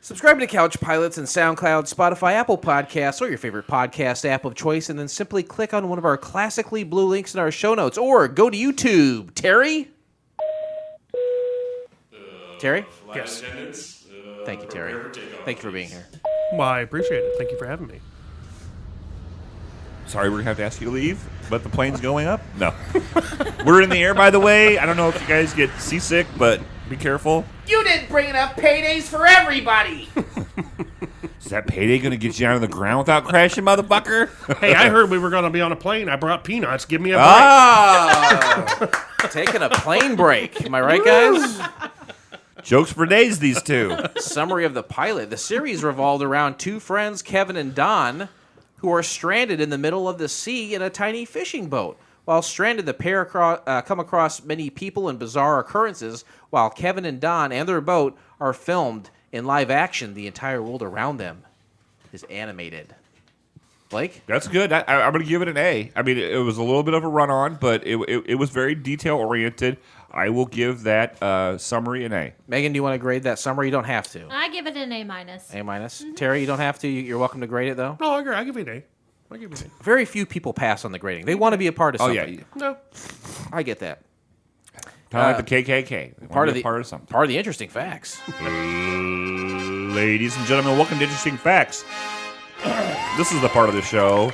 subscribing to Couch Pilots and SoundCloud, Spotify, Apple Podcasts, or your favorite podcast app of choice, and then simply click on one of our classically blue links in our show notes, or go to YouTube. Terry? Terry? Yes. Thank you, Terry. Thank you for being here. Well, I appreciate it. Thank you for having me. Sorry, we're going to have to ask you to leave, but the plane's going up? No. We're in the air, by the way. I don't know if you guys get seasick, but be careful. You didn't bring enough paydays for everybody! Is that payday going to get you out of the ground without crashing, motherfucker? Hey, I heard we were going to be on a plane. I brought peanuts. Give me a break. Taking a plane break. Am I right, guys? Jokes for days, these two. Summary of the pilot. The series revolved around 2 friends, Kevin and Don, who are stranded in the middle of the sea in a tiny fishing boat. While stranded, the pair come across many people and bizarre occurrences, while Kevin and Don and their boat are filmed in live action. The entire world around them is animated. Blake? That's good. I'm going to give it an A. I mean, it was a little bit of a run-on, but it was very detail-oriented. I will give that summary an A. Megan, do you want to grade that summary? You don't have to. I give it an A-. A minus. Terry, you don't have to. You're welcome to grade it, though. No, I agree. I'll give you an A. I'll give you an Very few people pass on the grading. They want to be a part of Oh, something. yeah. A. No. I get that. Kind of like the KKK. They wanna Part be of a the part of something. Part of the interesting facts. Ladies and gentlemen, welcome to Interesting Facts. This is the part of the show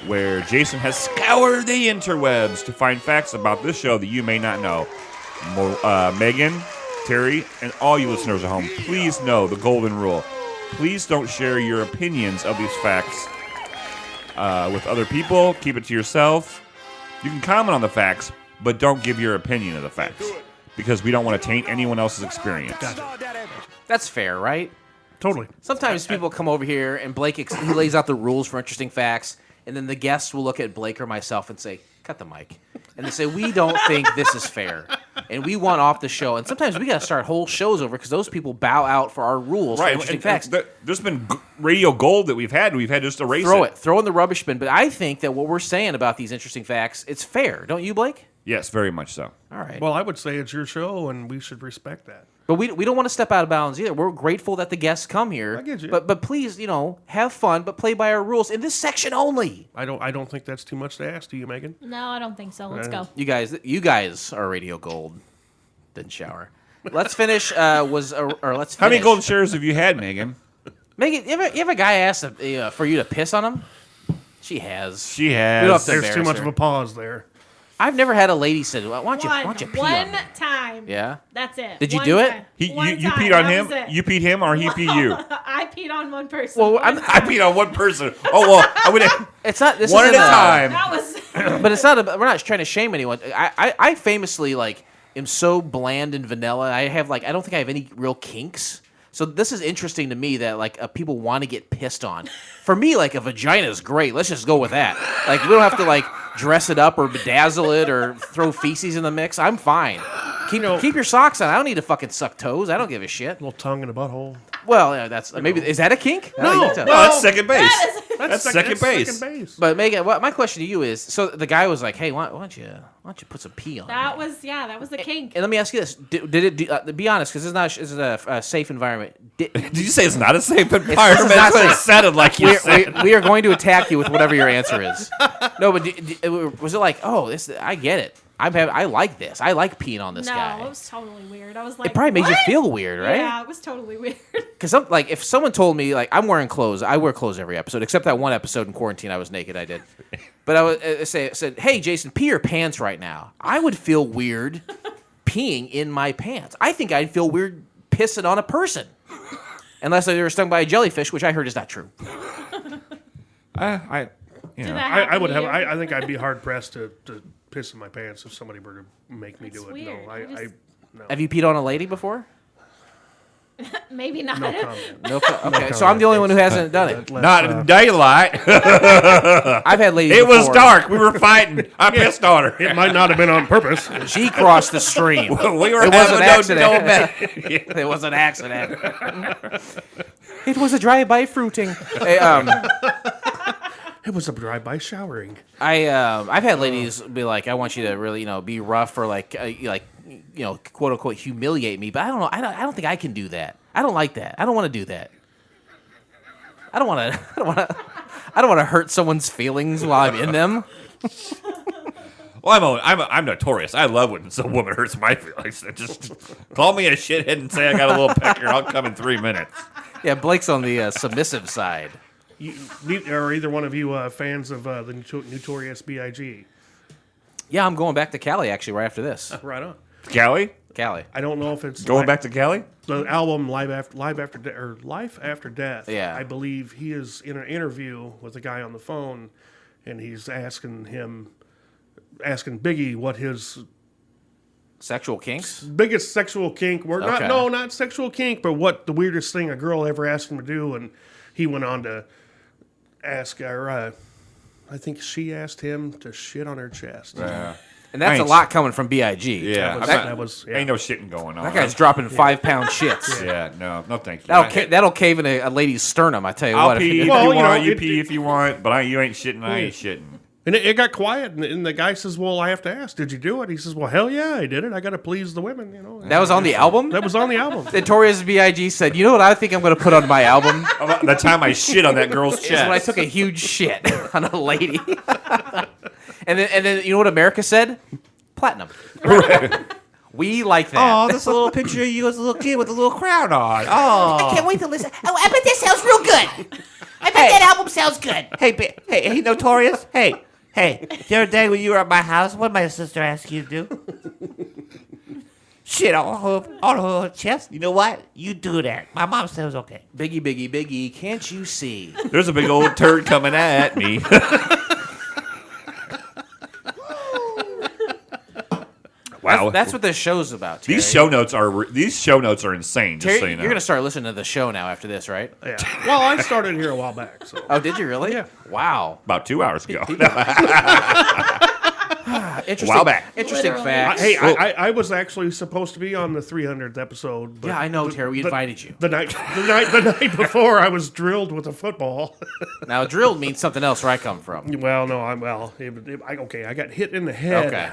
where Jason has scoured the interwebs to find facts about this show that you may not know. Megan, Terry, and all you listeners at home, please know the golden rule. Please don't share your opinions of these facts with other people. Keep it to yourself. You can comment on the facts, but don't give your opinion of the facts because we don't want to taint anyone else's experience. That's fair, right? Totally. Sometimes people come over here and Blake he lays out the rules for interesting facts, and then the guests will look at Blake or myself and say, "Cut the mic," and they say, "We don't think this is fair, and we want off the show." And sometimes we got to start whole shows over because those people bow out for our rules for interesting facts. There's been radio gold that we've had. We've had just erase Throw in the rubbish bin. But I think that what we're saying about these interesting facts, it's fair, don't you, Blake? Yes, very much so. All right. Well, I would say it's your show, and we should respect that. But we don't want to step out of bounds either. We're grateful that the guests come here. I get you. But please, have fun, but play by our rules in this section only. I don't think that's too much to ask. Do you, Megan? No, I don't think so. Let's go. You guys are radio gold. Didn't shower. Let's finish. Let's finish. How many golden shares have you had, Megan? Megan, you have a guy ask for you to piss on him? She has. She We don't has. have to There's too embarrass much her. of a pause there. I've never had a lady say, "Why don't you pee on One me?" time. Yeah? That's it. Did you One do it? time. You One time. peed on That him? was it. You peed him or he peed you? I peed on one person. Well, One I'm- time. I peed on one person. Oh, well, It's not this One at isn't a time. That was. But it's not. We're not trying to shame anyone. I famously like am so bland and vanilla. I don't think I have any real kinks. So this is interesting to me that like people want to get pissed on. For me, like a vagina is great. Let's just go with that. Like we don't have to like dress it up or bedazzle it or throw feces in the mix. I'm fine. Keep your socks on. I don't need to fucking suck toes. I don't give a shit. little tongue in a butthole. Well, yeah, that's maybe is that a kink? I don't think so. No, that's second base. That's second base. But Megan, my question to you is: so the guy was like, "Hey, why don't you put some pee on?" That me?" was the kink. And let me ask you this: Did it? Be honest, because it's a safe environment. Did you say it's not a safe environment? It's not That's what it safe. sounded like you said. We are going to attack you with whatever your answer is. No, but was it like, oh, I get it. I like this. I like peeing on this guy. No, it was totally weird. I was like, It probably made you "What?" feel weird, right? Yeah, it was totally weird. Because like if someone told me like I'm wearing clothes, I wear clothes every episode except that one episode in quarantine I was naked. I did, but I said, "Hey, Jason, pee your pants right now." I would feel weird peeing in my pants. I think I'd feel weird pissing on a person, unless they were stung by a jellyfish, which I heard is not true. I I would have. I think I'd be hard pressed to piss in my pants if somebody were to make me do it. weird. No, no. Have you peed on a lady before? Maybe not. No comment. No. Okay, so I'm the only one who hasn't done it. not in daylight. I've had ladies. It was before. dark. We were fighting. I pissed on her. It might not have been on purpose. She crossed the stream. We were It was an having no accident. It was an accident. It was a drive-by fruiting. Hey, It was a drive-by showering. I've had ladies be like, I want you to really, be rough or like quote unquote humiliate me, but I don't know. I don't think I can do that. I don't like that. I don't want to do that. I don't want to hurt someone's feelings while I'm in them. Well, I'm notorious. I love when some woman hurts my feelings. Just call me a shithead and say I got a little pecker. I'll come in 3 minutes. Yeah, Blake's on the submissive side. Are either one of you fans of the Notorious B.I.G.? Yeah, I'm going back to Cali actually right after this. Right on. Cali? Cali. I don't know if it's Going back to Cali? the album Life After Death. Yeah. I believe he is in an interview with a guy on the phone, and he's asking Biggie what his Sexual kinks? biggest sexual kink were. Okay. Not sexual kink, but what the weirdest thing a girl ever asked him to do, and he went on to ask her. I think she asked him to shit on her chest. Yeah. And that's a Thanks. lot coming from B.I.G. Yeah. That was Ain't no shitting going on. That guy's dropping 5-pound shits. Yeah, no thank you. That'll cave in a lady's sternum, I tell you I'll what. pee if Well, you you want. know, You it- pee if you want, but you ain't shitting. I ain't shitting. And it got quiet, and the guy says, "Well, I have to ask, did you do it?" He says, "Well, hell yeah, I did it. I got to please the women, you know." That was on the album? That was on the album. Notorious B.I.G. said, "You know what I think I'm going to put on my album? About the time I shit on that girl's Is when I chest. took a huge shit on a lady." and then you know what America said? Platinum. We like that. Oh, this little picture of you as a little kid with a little crown on. Oh, I can't wait to listen. Oh, I bet this sounds real good. I bet that album sounds good. Hey, Notorious. Hey, the other day when you were at my house, what did my sister ask you to do? Shit on her chest. You know what? You do that. My mom said it was okay. Biggie, Biggie, Biggie, can't you see? there's a big old turd coming at me. Wow, That's what this show's about, Terry. these show notes are insane. Just Terry, so you know. you're going to start listening to the show now after this, right? Yeah. Well, I started here a while back, so. Oh, did you really? Yeah. Wow. About 2 hours ago. Interesting. While back. Interesting Literally. fact. Hey, I was actually supposed to be on the 300th episode. But Yeah, I know, Terry. We invited you. The night before, I was drilled with a football. Now, drilled means something else where I come from. Well, no, I got hit in the head, Okay.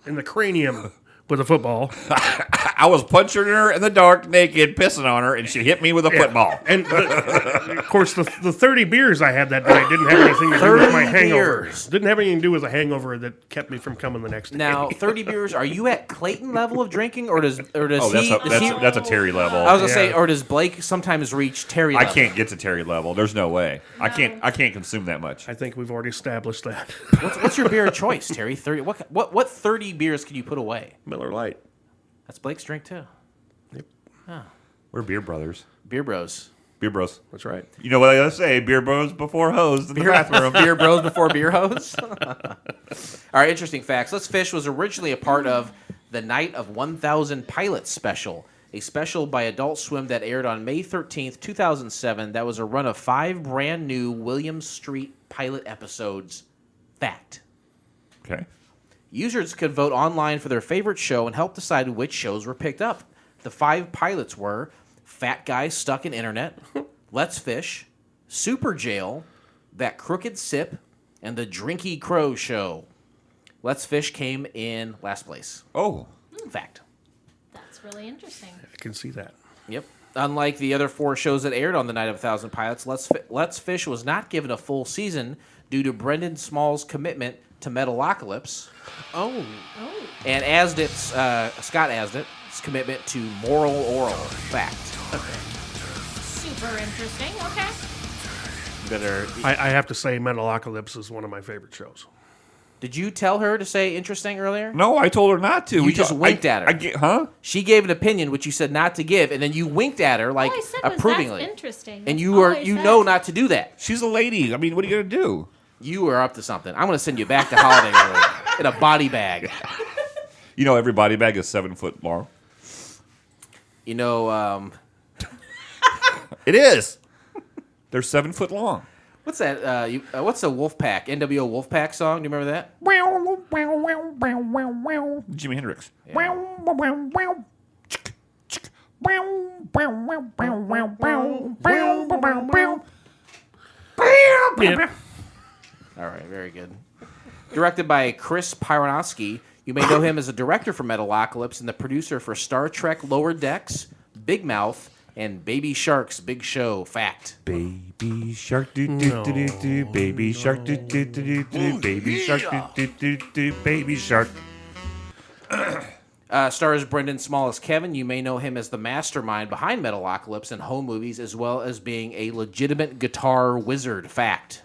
in the cranium with a football. I was punching her in the dark, naked, pissing on her, and she hit me with a football. And of course, the 30 beers I had that night didn't have anything to do with my 30 hangover. beers. Didn't have anything to do with a hangover that kept me from coming the next day. Now, 30 beers, are you at Clayton level of drinking, or does Oh, he... that's a Terry level. I was going to say, Yeah. or does Blake sometimes reach Terry I level? can't get to Terry level. There's no way. I can't consume that much. I think we've already established that. What's your beer of choice, Terry? 30. What 30 beers can you put away? Miller Lite. That's Blake's drink, too. We're beer brothers. Beer bros. Beer bros. That's right. You know what I gotta say? Beer bros before hose in the bathroom. Beer bros before beer hose. All right, interesting facts. Let's Fish was originally a part of the Night of 1,000 Pilots special, a special by Adult Swim that aired on May 13th, 2007. That was a run of 5 brand new William Street pilot episodes. Fact. Okay. Users could vote online for their favorite show and help decide which shows were picked up. The 5 pilots were Fat Guy Stuck in Internet, Let's Fish, Super Jail, That Crooked Sip, and The Drinky Crow Show. Let's Fish came in last place. Oh. Fact. That's really interesting. I can see that. Yep. Unlike the other 4 shows that aired on the Night of 1,000 Pilots, Let's Fish was not given a full season due to Brendan Small's commitment to Metalocalypse. Oh. And Scott Asdit's commitment to Moral Oral. Fact. Super interesting. Okay. Better. I have to say, Metalocalypse is one of my favorite shows. Did you tell her to say interesting earlier? No, I told her not to. You just winked at her. Huh? She gave an opinion which you said not to give, and then you winked at her like All I said was, approvingly. that's interesting. And That's you all are I you said. know not to do that. She's a lady. I mean, what are you gonna do? You are up to something. I'm going to send you back to Holiday Road in a body bag. You know, every body bag is 7 foot long. You know, It is. They're 7 foot long. what's that? What's the Wolfpack, NWO Wolfpack song? Do you remember that? Jimi Hendrix. Yeah. All right, very good. Directed by Chris Pyronowski, you may know him as a director for Metalocalypse and the producer for Star Trek Lower Decks, Big Mouth, and Baby Shark's Big Show. Fact. Baby shark do do do do do. Baby shark do do do do do. Baby shark do do do do. Baby shark. Stars Brendan Small as Kevin. You may know him as the mastermind behind Metalocalypse and home movies, as well as being a legitimate guitar wizard. Fact.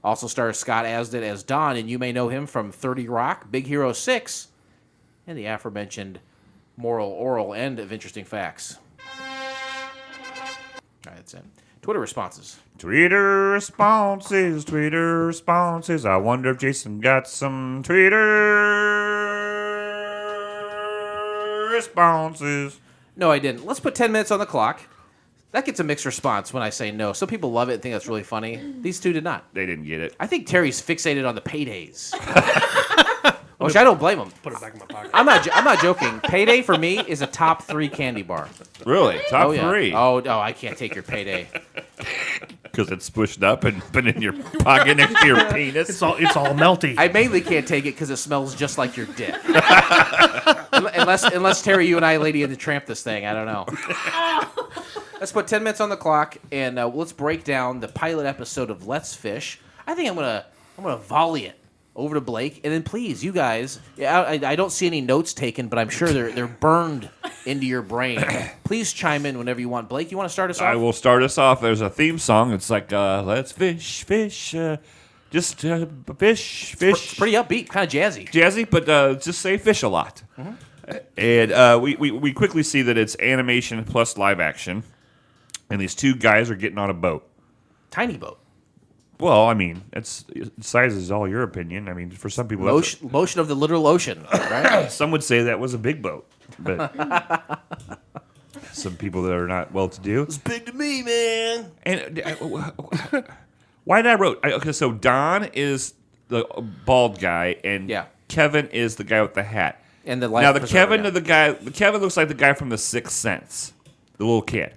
Also stars Scott Asdit as Don, and you may know him from 30 Rock, Big Hero 6, and the aforementioned Moral Oral End of Interesting Facts. All right, that's it. Twitter responses. Twitter responses. I wonder if Jason got some Twitter responses. No, I didn't. Let's put 10 minutes on the clock. That gets a mixed response when I say no. Some people love it and think that's really funny. These two did not. They didn't get it. I think Terry's fixated on the paydays. Which I don't blame him. Put it back in my pocket. I'm not joking. Payday for me is a top 3 candy bar. Really? Top yeah. 3? Oh, I can't take your Payday. Because it's pushed up and been in your pocket next to your penis. It's all melty. I mainly can't take it because it smells just like your dick. unless Terry, you and I, Lady and the Tramp, this thing. I don't know. Let's put 10 minutes on the clock and let's break down the pilot episode of Let's Fish. I think I'm gonna volley it over to Blake, and then please, you guys. Yeah, I don't see any notes taken, but I'm sure they're burned into your brain. Please chime in whenever you want. Blake, you want to start us off? I will start us off. There's a theme song. It's like, let's fish, fish, just fish, fish. It's pretty upbeat, kind of jazzy. Jazzy, but just say fish a lot. Mm-hmm. And we quickly see that it's animation plus live action, and these 2 guys are getting on a boat. Tiny boat. Well, I mean, size is all your opinion. I mean, for some people, Motion of the literal ocean, right? some would say that was a big boat, but some people that are not well-to-do. It's big to me, man. And why did I wrote? Okay, so Don is the bald guy, and Yeah. Kevin is the guy with the hat. And the Now the Kevin looks like the guy from The Sixth Sense, the little kid.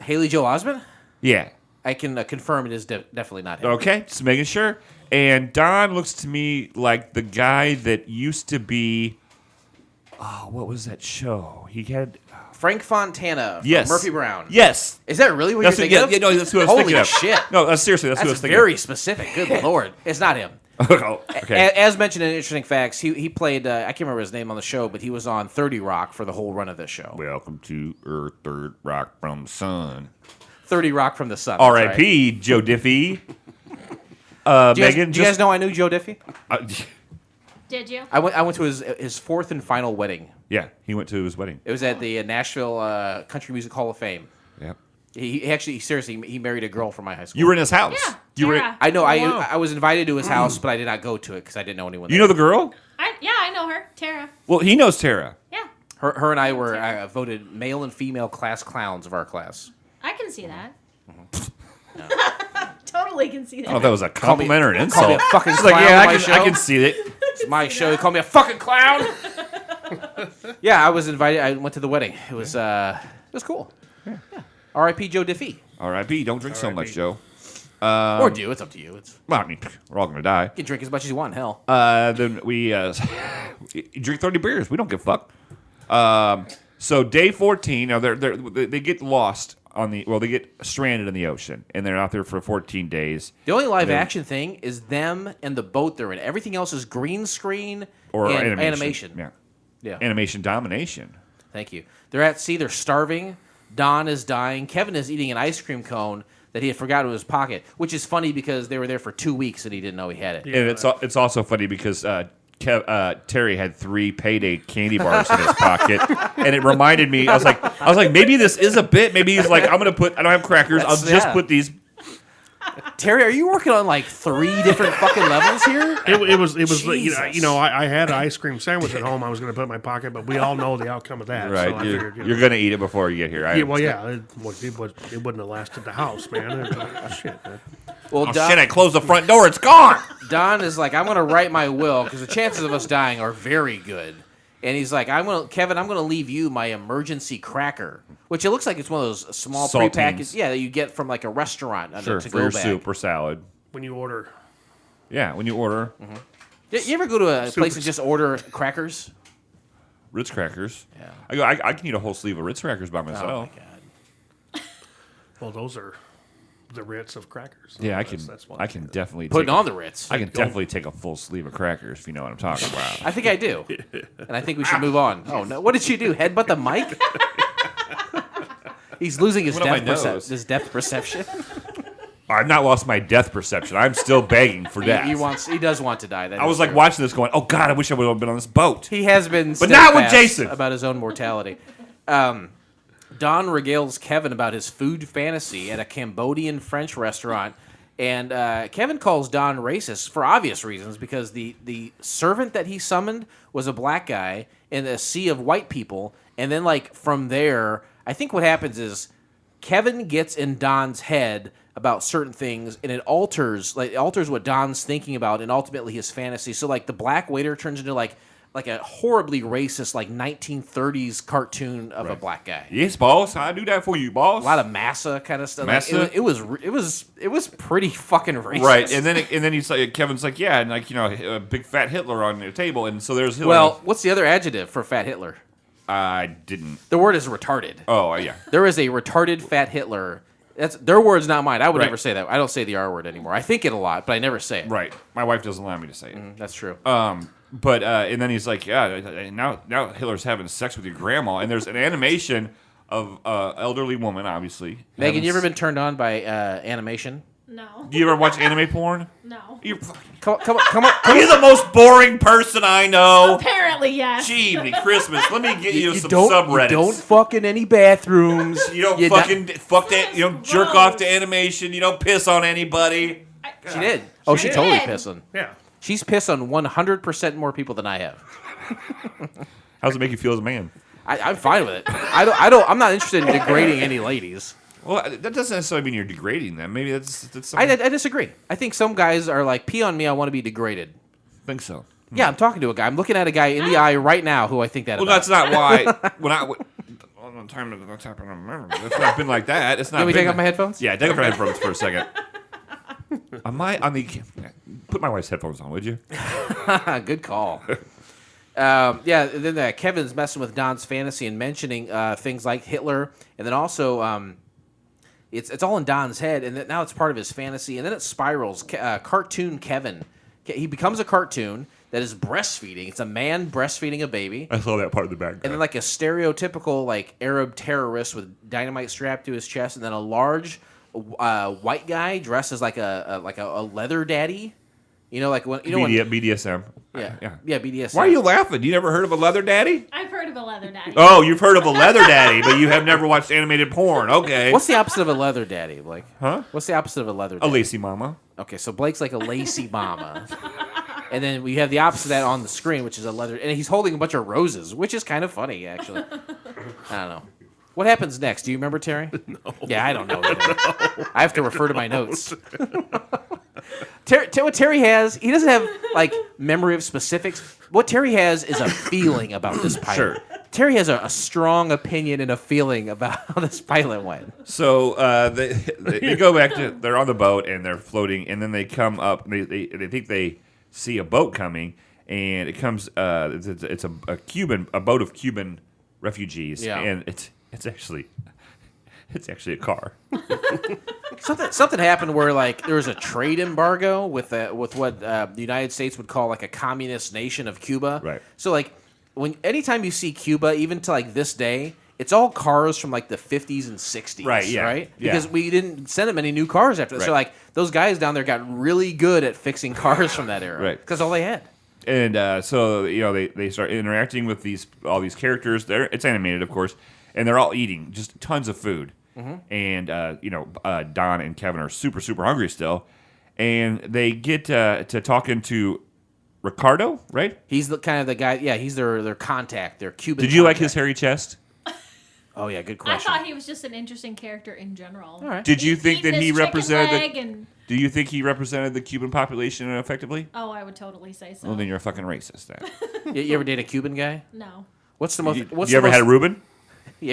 Haley Joel Osment? Yeah. I can confirm it is definitely not him. Okay, just making sure. And Don looks to me like the guy that used to be. Oh, what was that show? He had. Frank Fontana from Yes. Murphy Brown. Yes. Is that really what That's you're what, thinking yeah, of? no, that's who I was Holy thinking of. shit. No, seriously, that's who I was That's thinking very specific. Good Lord. It's not him. of. Oh, okay. As mentioned in Interesting Facts, he played, I can't remember his name on the show, but he was on 30 Rock for the whole run of this show. Welcome to Earth, Third Rock from Sun. 30 Rock from the Sun. that's right. R.I.P. Joe Diffie. Do you Megan, guys know I knew Joe Diffie? Did you? I went to his 4th and final wedding. yeah, he went to his wedding. It was at the Nashville Country Music Hall of Fame. Yep. He actually, seriously, he married a girl from my high school. You were in his house. Yeah, You were. Tara. I know. wow. I was invited to his house, but I did not go to it because I didn't know anyone there. You know the girl? I know her, Tara. Well, he knows Tara. Yeah, Her and I were voted male and female class clowns of our class. I can see that. Totally can see I don't know if that. that was a compliment or an Call me insult. a fucking It's clown like, yeah, on my I show. can see it. It's my show. They call me a fucking clown. Yeah, I was invited. I went to the wedding. It was cool. Yeah. R.I.P. Joe Diffie. R.I.P. Don't drink so R.I.P. much, Joe. Or do. It's up to you. Well, I mean, we're all gonna die. You can drink as much as you want in hell. Then we drink 30 beers. We don't give a fuck. So day 14. Now they get lost on the. Well, they get stranded in the ocean, and they're out there for 14 days. The only live action thing is them and the boat they're in. Everything else is green screen Or and animation. Yeah. Animation domination. Thank you. They're at sea. They're starving. Don is dying. Kevin is eating an ice cream cone that he had forgotten in his pocket, which is funny because they were there for 2 weeks and he didn't know he had it. And it's also funny because Terry had 3 payday candy bars in his pocket, and it reminded me. I was like, maybe this is a bit. Maybe he's like, I don't have crackers. I'll just put these. Terry, are you working on like 3 different fucking levels here? It was Jesus. I had an ice cream sandwich at home. I was going to put in my pocket, but we all know the outcome of that. Right, So I you're figured, gonna eat it before you get here. it wouldn't have lasted the house, man. Shit, man. Well, Oh shit! I closed the front door. It's gone. Don is like, I'm going to write my will because the chances of us dying are very good. And he's like, Kevin, I'm going to leave you my emergency cracker, which it looks like it's one of those small Saltines. prepackaged, that you get from like a restaurant. Sure, to for go your bag. soup or salad. When you order, Yeah, when you order You ever go to a place and just order crackers? Ritz crackers. Yeah. I can eat a whole sleeve of Ritz crackers by myself. Oh my god. well, those are the Ritz of crackers. Yeah, That's what I can definitely Putting take on the Ritz. I can definitely take a full sleeve of crackers if you know what I'm talking about. I think I do. And I think we should move on. Oh, no. What did she do? Headbutt the mic? He's losing his Went on depth, my nose. his depth perception. I've not lost my death perception. I'm still begging for death. He does want to die. That I is was like true. watching this going, oh God, I wish I would have been on this boat. He has been But not with steadfast Jason. about his own mortality. Don regales Kevin about his food fantasy at a Cambodian French restaurant. And Kevin calls Don racist for obvious reasons because the servant that he summoned was a black guy in a sea of white people. And then, like, from there, I think what happens is Kevin gets in Don's head about certain things, and it alters what Don's thinking about and ultimately his fantasy. So, like, the black waiter turns into, like a horribly racist, like, 1930s cartoon of a black guy. Yes, boss. I do that for you, boss. A lot of massa kind of stuff. Massa? Like, it was pretty fucking racist. Right, and then he's like, Kevin's like, yeah, and like a big fat Hitler on the table, and so there's Hitler. Well, what's the other adjective for fat Hitler? I didn't. The word is retarded. Oh yeah. There is a retarded fat Hitler. That's their words, not mine. I would Right. never say that. I don't say the R word anymore. I think it a lot, but I never say it. Right. My wife doesn't allow me to say it. That's true. But and then he's like, yeah, now Hitler's having sex with your grandma, and there's an animation of elderly woman, obviously. Megan, you ever been turned on by animation? No. Do you ever watch anime porn? No. You're Come on. You're the most boring person I know. Apparently, yes. Gee, Christmas. Let me get you some You subreddits. don't fuck in any bathrooms. You don't fuck that. You don't jerk off to animation. You don't piss on anybody. She did. Oh, she totally did. pissed on. Yeah. She's pissed on 100% more people than I have. How does it make you feel as a man? I'm fine with it. I'm not interested in degrading any ladies. Well, that doesn't necessarily mean you're degrading them. Maybe that's I something. disagree. I think some guys are like, pee on me, I want to be degraded. I think so. Yeah, I'm talking to a guy. I'm looking at a guy in the eye right now who I think that Well, about. that's not why. It's not been like that. It's not. Can we been take off that- my headphones? Yeah, take off your headphones for a second. Put my wife's headphones on, would you? Good call. Yeah, then Kevin's messing with Don's fantasy and mentioning things like Hitler, and then also it's all in Don's head, and then now it's part of his fantasy, and then it spirals. Cartoon Kevin, he becomes a cartoon that is breastfeeding. It's a man breastfeeding a baby. I saw that part of the background. And then like a stereotypical like Arab terrorist with dynamite strapped to his chest, and then a large white guy dressed as like a leather daddy, You know, like when when BDSM. yeah BDSM. Why are you laughing? You never heard of a leather daddy? I've heard of a leather daddy. Oh, you've heard of a leather daddy, but you have never watched animated porn. Okay. What's the opposite of a leather daddy, Blake? Huh? What's the opposite of a leather A daddy? lacy mama. Okay, so Blake's like a lacy mama. And then we have the opposite of that on the screen, which is a leather... And he's holding a bunch of roses, which is kind of funny, actually. I don't know. What happens next? Do you remember, Terry? No. Yeah, I don't know. I have to refer to my notes. What Terry has, he doesn't have, like, memory of specifics. What Terry has is a feeling about this pilot. Sure. Terry has a strong opinion and a feeling about how this pilot went. So they go back to... They're on the boat, and they're floating, and then they come up. They think they see a boat coming, and it comes... It's a boat of Cuban refugees, and it's actually a car. Something happened where like there was a trade embargo with what the United States would call like a communist nation of Cuba. Right. So like anytime you see Cuba, even to like this day, it's all cars from like the 50s and 60s. Right. Yeah. Right. Yeah. Because we didn't send them any new cars after this. Right. So like those guys down there got really good at fixing cars from that era. Right. Because all they had. And so they start interacting with all these characters. It's animated, of course, and they're all eating just tons of food. Mm-hmm. And Don and Kevin are super super hungry still, and they get to talking to Ricardo, right? He's the guy. Yeah, he's their contact. Their Cuban. Did you like contact. his hairy chest? Oh yeah, good I question. thought he was just an interesting character in general. All right. Did you think that he represented and... Do you think he represented the Cuban population effectively? Oh, I would totally say so. Well, then you're a fucking racist. Then. You ever date a Cuban guy? No. What's the most? You ever had a Reuben? You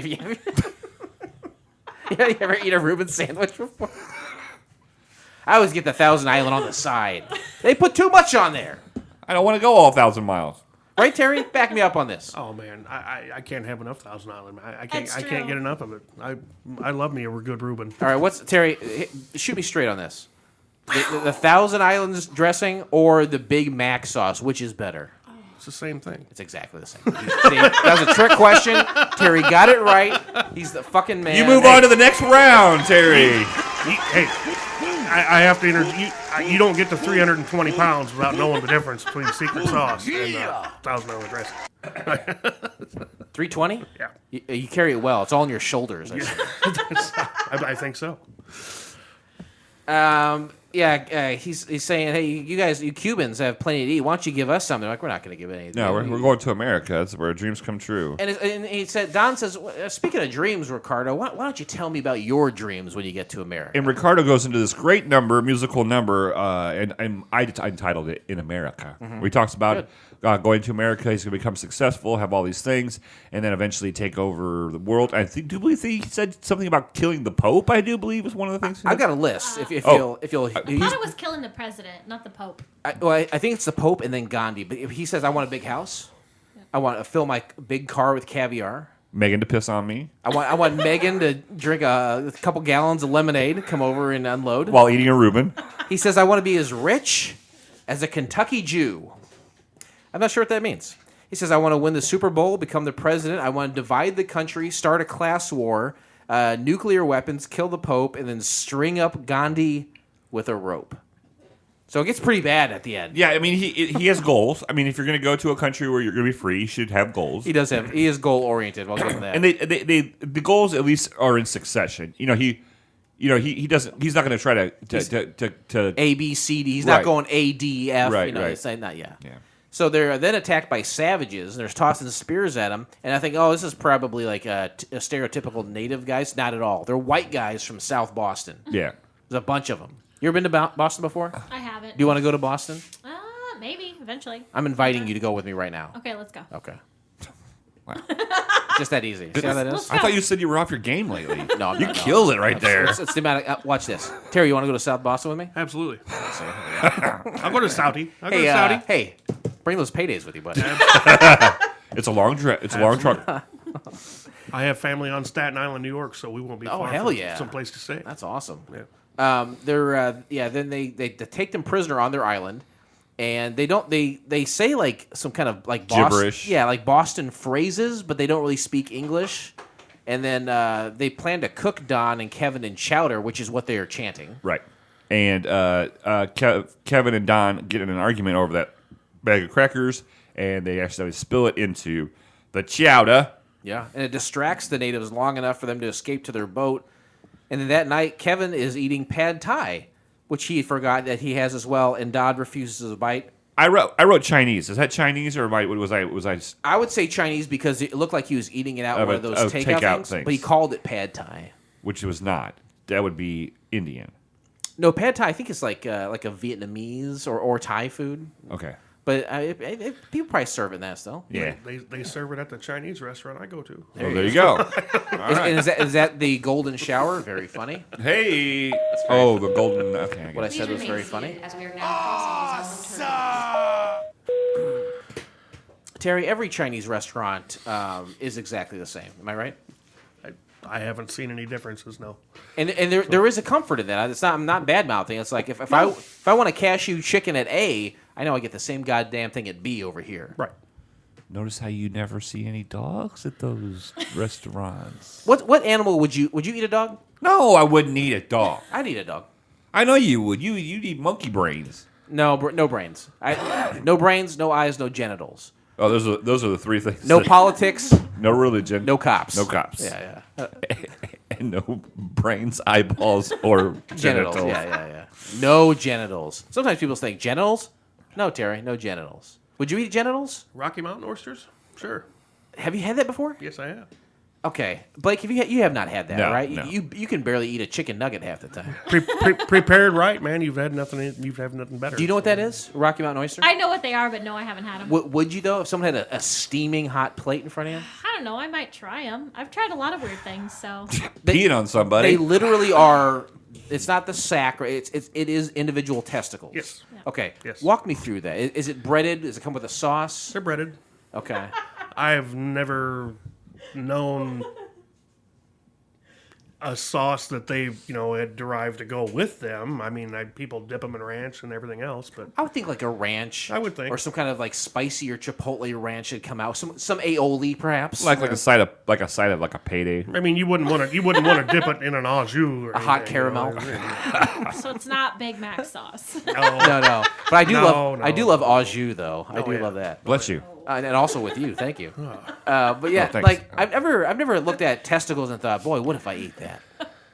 ever eat a Reuben sandwich before? I always get the Thousand Island on the side. They put too much on there. I don't want to go all 1,000 miles. Right, Terry? Back me up on this. Oh man, I can't have enough Thousand Island. I That's can't true. get enough of it. I love me a good Reuben. All right, Terry? Shoot me straight on this. The Thousand Islands dressing or the Big Mac sauce, which is better? It's the same thing. It's exactly the same. See, that was a trick question. Terry got it right. He's the fucking man. You move on to the next round, Terry. Hey, I have to interview. You don't get to 320 pounds without knowing the difference between secret sauce and Thousand Island dressing. 320? Yeah. You carry it well. It's all on your shoulders. I think so. He's saying, hey, you guys, you Cubans have plenty to eat. Why don't you give us something? Like, we're not going to give anything. No, we're going to America. That's where dreams come true. And he said, Don says, speaking of dreams, Ricardo, why don't you tell me about your dreams when you get to America? And Ricardo goes into this great musical number, and I entitled it "In America," where he talks about going to America. He's going to become successful, have all these things, and then eventually take over the world. I do believe he said something about killing the Pope. I do believe was one of the things. I've got a list. If you'll, I thought it was killing the president, not the Pope. I think it's the Pope and then Gandhi. But he says, I want a big house. I want to fill my big car with caviar. Megan to piss on me. I want Megan to drink a couple gallons of lemonade, come over and unload. While eating a Reuben. He says, I want to be as rich as a Kentucky Jew. I'm not sure what that means. He says, I want to win the Super Bowl, become the president. I want to divide the country, start a class war, nuclear weapons, kill the Pope, and then string up Gandhi with a rope. So it gets pretty bad at the end. Yeah, I mean, he has goals. I mean, if you're going to go to a country where you're going to be free, you should have goals. He is goal oriented. I'll give him that. And the goals at least are in succession. He doesn't. He's not going to try to A, B, C, D. He's Right. not going A, D, F. Right, He's right. saying that. Yeah. Yeah. So they're then attacked by savages, and they're tossing spears at them. And I think, this is probably like a stereotypical native guys. Not at all. They're white guys from South Boston. Yeah. There's a bunch of them. You ever been to Boston before? I haven't. Do you want to go to Boston? Maybe eventually. I'm inviting you to go with me right now. Okay, let's go. Okay. Wow. Just that easy. See how that is? Let's I thought you said you were off your game lately. No, you killed it right there. It's the amount of, watch this. Terry, you want to go to South Boston with me? Absolutely. I'll go to Saudi. I'll go to Saudi. Hey, bring those paydays with you, buddy. It's a long trip. It's a long truck. I have family on Staten Island, New York, so we won't be far hell from yeah. someplace to stay. That's awesome. Yeah. Then they take them prisoner on their island, and they say like some kind of like gibberish. Yeah, like Boston phrases, but they don't really speak English. And then they plan to cook Don and Kevin in chowder, which is what they are chanting. Right. and Kevin and Don get in an argument over that bag of crackers, and they accidentally spill it into the chowder. Yeah, and it distracts the natives long enough for them to escape to their boat. And then that night, Kevin is eating pad thai, which he forgot that he has as well, and Dodd refuses a bite. I wrote Chinese. Is that Chinese or was I? I would say Chinese because it looked like he was eating it out one of those takeout things, but he called it pad thai. Which was not. That would be Indian. No, pad thai I think it's like a Vietnamese or Thai food. Okay. But people probably serve it in that still. Yeah. They serve it at the Chinese restaurant I go to. There you go. And is that the golden shower? Very funny. Hey. Oh, the golden. Okay. What I said was very funny. As we are now crossing these normal turns. Terry, every Chinese restaurant is exactly the same. Am I right? I haven't seen any differences, no. And there is a comfort in that. It's not. I'm not bad mouthing. It's like if I want a cashew chicken at A, I know I get the same goddamn thing at B over here. Right. Notice how you never see any dogs at those restaurants. What animal would you eat a dog? No, I wouldn't eat a dog. I'd eat a dog. I know you would. You'd eat monkey brains. No, no brains. No brains, no eyes, no genitals. Oh, those are the three things. No politics. No religion. No cops. No cops. Yeah. And no brains, eyeballs, or genitals. Yeah. No genitals. Sometimes people think genitals. No, Terry, no genitals. Would you eat genitals? Rocky Mountain oysters? Sure. Have you had that before? Yes, I have. Okay, Blake, you have not had that, No, right? no. You can barely eat a chicken nugget half the time. Prepared right, man. You've had nothing better. Do you know what that is? Rocky Mountain oyster? I know what they are, but no, I haven't had them. Would you though? If someone had a steaming hot plate in front of you? I don't know. I might try them. I've tried a lot of weird things, so. Peeing on somebody. They literally are. It's not the sack. It is individual testicles. Yes. Okay. Yes. Walk me through that. Is it breaded? Does it come with a sauce? They're breaded. Okay. I've never known a sauce that they, had derived to go with them. I mean, people dip them in ranch and everything else, but I would think like a ranch. I would think. Or some kind of like spicy or chipotle ranch should come out. Some aioli perhaps. like a side of a payday. I mean, you wouldn't want to dip it in an au jus or a hot anything, caramel. So it's not Big Mac sauce. No. No. But I do No. I do love au jus though. I do yeah. love that. Bless you. And also with you, thank you. But yeah, thanks. like I've never looked at testicles and thought, boy, what if I ate that?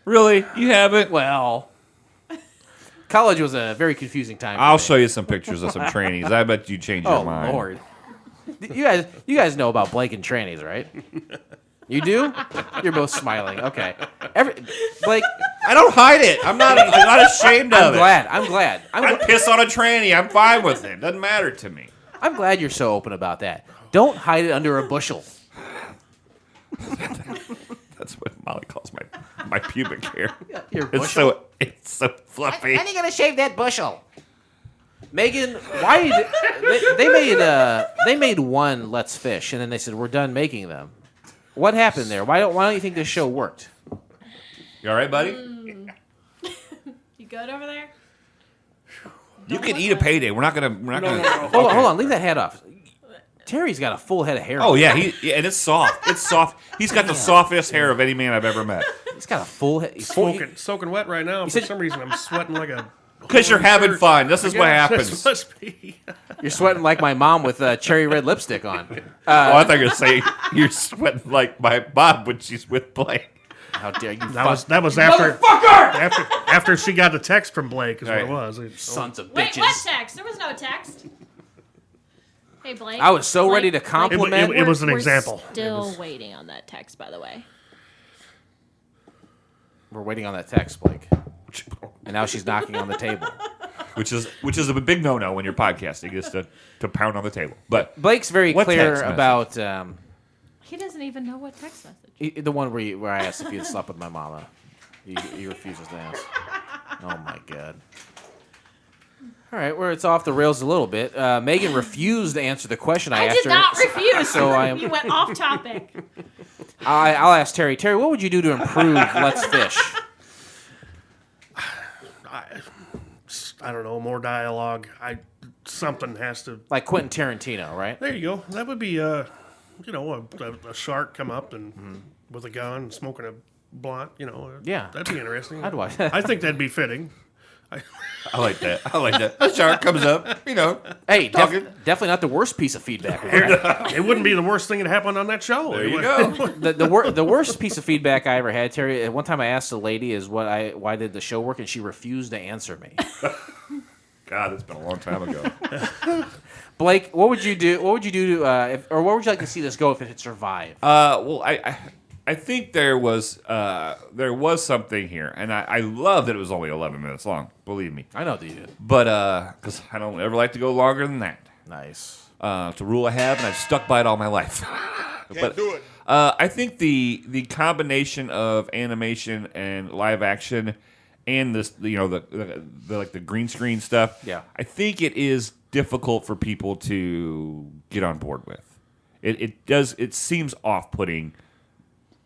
Really? You haven't? Well, college was a very confusing time. I'll show you some pictures of some trannies. I bet you change your Oh mind. Lord, you guys know about Blake and trannies, right? You do? You're both smiling. Okay, Blake, I don't hide it. I'm not ashamed of it. I'm glad. I'd piss on a tranny. I'm fine with it. Doesn't matter to me. I'm glad you're so open about that. Don't hide it under a bushel. That's what Molly calls my pubic hair. Your It's bushel. so fluffy. When are you gonna shave that bushel? Megan, why they made one Let's Fish, and then they said we're done making them. What happened there? Why don't you think this show worked? You all right, buddy? You good over there? You can eat a payday. We're not gonna. Hold on, leave that hat off. Terry's got a full head of hair. Oh yeah, and it's soft. It's soft. He's got the softest hair of any man I've ever met. He's got a full head. Soaking wet right now. For some reason, I'm sweating like a. Because you're having fun. This is what happens. This must be. You're sweating like my mom with cherry red lipstick on. I thought you were going to say you're sweating like my mom when she's with Blake. How dare you? That was after she got the text from Blake is Right. what it was. Sons of Wait, bitches. what text? There was no text. Hey, Blake. I was so Blake, ready to compliment. It was an we're example. Still waiting on that text, by the way. We're waiting on that text, Blake. And now she's knocking on the table. Which is a big no-no when you're podcasting, is to pound on the table. But Blake's very What clear text message? about He doesn't even know what text message. the one where I asked if he had slept with my mama. He refuses to answer. Oh my god. All right, where it's off the rails a little bit. Megan refused to answer the question I asked did her. not refuse. So I am. You went off topic. I'll ask Terry. Terry, what would you do to improve Let's Fish? I don't know, more dialogue. Something has to. Like Quentin Tarantino, right? There you go. That would be a shark come up and with a gun, smoking a blunt. Yeah. that'd be interesting. I'd watch I think that'd be fitting. I like that. I like that. A shark comes up, Hey, talking. definitely not the worst piece of feedback we've had. It wouldn't be the worst thing that happened on that show. There you go. The worst piece of feedback I ever had, Terry. At one time, I asked a lady, "Why did the show work?" and she refused to answer me. God, it's been a long time ago. Blake, what would you do? What would you do, or where would you like to see this go if it had survived? Well, I think there was something here, and I love that it was only 11 minutes long. Believe me. I know that you did. But because I don't ever like to go longer than that. Nice. It's a rule I have, and I've stuck by it all my life. Can't do it. I think the combination of animation and live action, and this, the green screen stuff. Yeah. I think it is difficult for people to get on board with. It seems off-putting,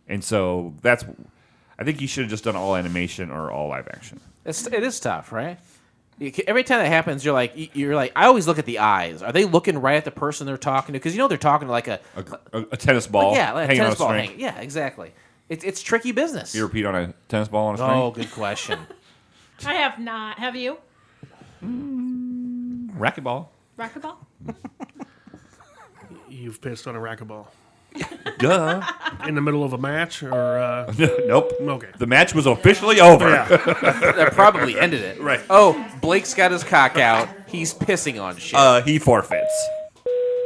and so I think you should have just done all animation or all live action. It is tough, right? Every time that happens, you're like, I always look at the eyes. Are they looking right at the person they're talking to? Because they're talking to like a tennis ball. Yeah, like a hanging tennis on ball. a string. Yeah, exactly. It's tricky business. You ever peed on a tennis ball on a string? Oh, good question. I have not. Have you? Racquetball. Racquetball? You've pissed on a racquetball Duh. in the middle of a match, or Nope. okay. The match was officially over. That probably ended it. Right. Oh, Blake's got his cock out. He's pissing on shit. He forfeits.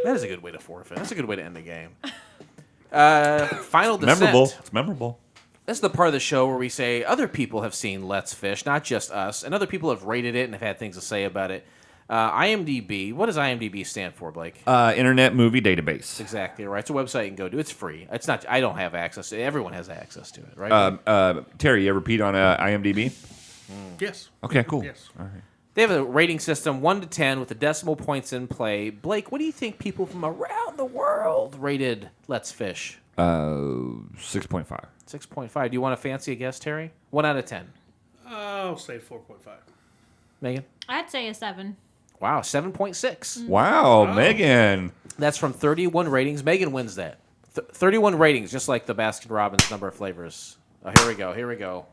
That is a good way to forfeit. That's a good way to end the game. Final Descent. Memorable. It's memorable. This is the part of the show where we say other people have seen Let's Fish, not just us, and other people have rated it and have had things to say about it. IMDb. What does IMDb stand for, Blake? Internet Movie Database. Exactly right. It's a website you can go to. It's free. It's not. I don't have access to it. Everyone has access to it, right? Terry, you ever peed on IMDb? Yes. Okay, cool. Yes. All right. They have a rating system 1 to 10 with the decimal points in play. Blake, what do you think people from around the world rated Let's Fish? 6.5. 6.5. Do you want to fancy a guess, Terry? 1 out of 10. I'll say 4.5. Megan? I'd say a 7. Wow, 7.6. Wow, Megan. That's from 31 ratings. Megan wins that. 31 ratings, just like the Baskin-Robbins number of flavors. Oh, here we go. Here we go.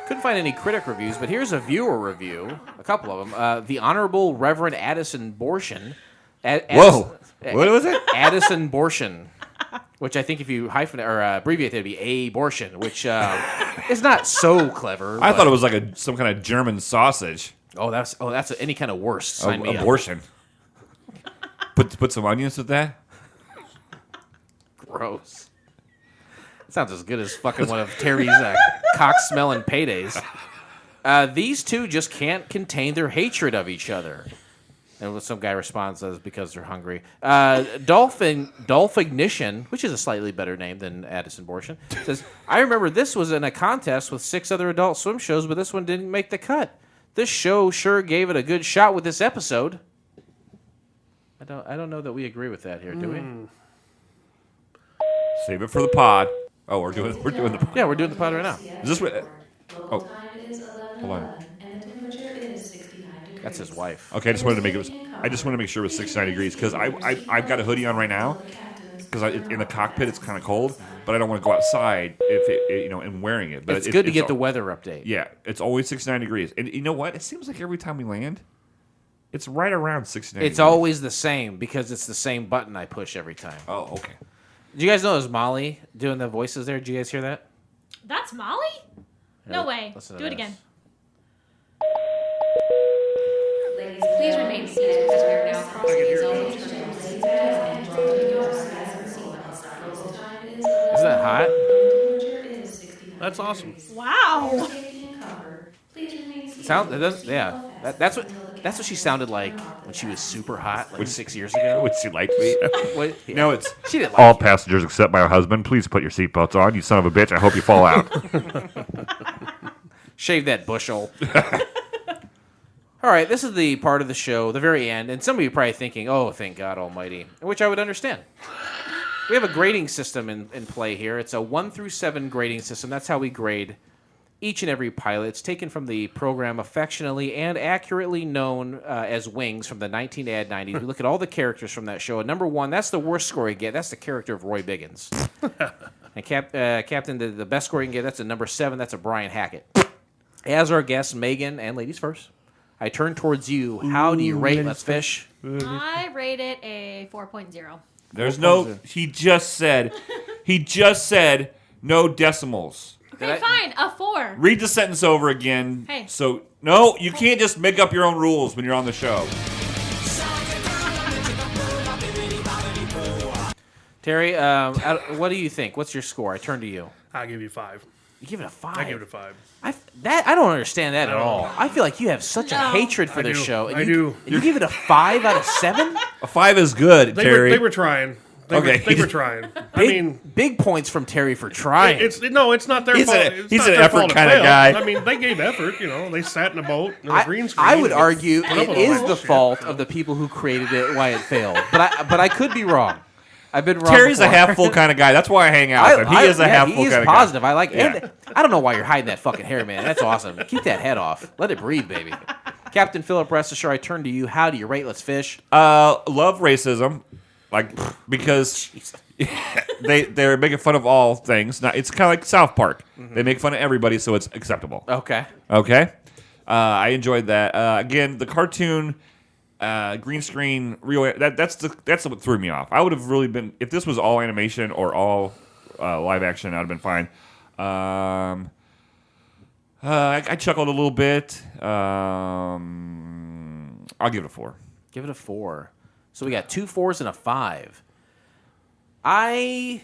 Couldn't find any critic reviews, but here's a viewer review. A couple of them. The Honorable Reverend Addison Borshin. Whoa. What was it? Addison Borshin. Which I think if you hyphenate or abbreviate, it'd be abortion, which is not so clever. I thought it was like some kind of German sausage. That's any kind of worse. Sign me up. Abortion. Put some onions with that. Gross. Sounds as good as fucking one of Terry's cock-smelling paydays. These two just can't contain their hatred of each other. And some guy responds as because they're hungry. Dolphignition, which is a slightly better name than Addison Borshin, says, I remember this was in a contest with 6 other Adult Swim shows, but this one didn't make the cut. This show sure gave it a good shot with this episode. I don't know that we agree with that here, do we? Save it for the pod. Oh, we're doing the pod. Yeah, we're doing the pod right now. Is this what? Local time is 11:11, hold on. and the temperature is 69 degrees. That's his wife. Okay, I just wanted to make sure it was 69 degrees because I've got a hoodie on right now because in the cockpit it's kind of cold, but I don't want to go outside and wearing it. But It's good to get the weather update. Yeah, it's always 69 degrees, and you know what? It seems like every time we land, it's right around 69. It's always the same because it's the same button I push every time. Oh, okay. Did you guys know it was Molly doing the voices there? Did you guys hear that? That's Molly? No way. Listen to Do it this. again. Ladies, please remain seated as we are now crossing the zone terminal. And enjoy your seatbelts. Local time is 11:11, Isn't that hot? and the temperature is 69 That's awesome. Wow. Safety and comfort. Please remain seated. That's what she sounded like when she was super hot, like 6 years ago. Would she like me? What? No, it's She didn't like all you. passengers except my husband. Please put your seatbelts on, you son of a bitch. I hope you fall out. Shave that bushel. All right, this is the part of the show, the very end, and some of you are probably thinking, oh, thank God almighty, which I would understand. We have a grading system in play here. It's a 1 through 7 grading system. That's how we grade each and every pilot. It's taken from the program affectionately and accurately known as Wings from the 1990s. We look at all the characters from that show. And number 1, that's the worst score you get. That's the character of Roy Biggins. And Captain, the best score you can get, that's a number 7. That's a Brian Hackett. As our guests, Megan, and ladies first, I turn towards you. How do you rate Let's Fish? I rate it a 4.0. There's no. He just said no decimals. Okay, fine. A 4. Read the sentence over again. Hey. So no, you can't just make up your own rules when you're on the show. Terry, what do you think? What's your score? I turn to you. I'll give you 5. You give it a 5. I give it a 5. I don't understand that at all. I feel like you have such a hatred for this show. And I do. And you give it a 5 out of 7? A 5 is good, Terry. They were trying. They were trying. I mean, big points from Terry for trying. It's not their fault. He's an effort kind of guy. I mean, they gave effort. They sat in a boat in a green screen. I would argue it is the fault of the people who created it why it failed. But I could be wrong. I've been wrong. Terry's before. a half full kind of guy. That's why I hang out with him. He is a half full kind of guy. He is positive. I like it. Yeah. And I don't know why you're hiding that fucking hair, man. That's awesome. Keep that head off. Let it breathe, baby. Captain Philip, rest assured, I turn to you. How do you rate Let's Fish? Love racism, because they're making fun of all things. Now, it's kind of like South Park. Mm-hmm. They make fun of everybody, so it's acceptable. Okay. I enjoyed that. Again, the cartoon. Green screen, real. That's what threw me off. I would have really been if this was all animation or all live action. I'd have been fine. I chuckled a little bit. I'll give it a 4. Give it a 4. So we got 2 4s and a 5. I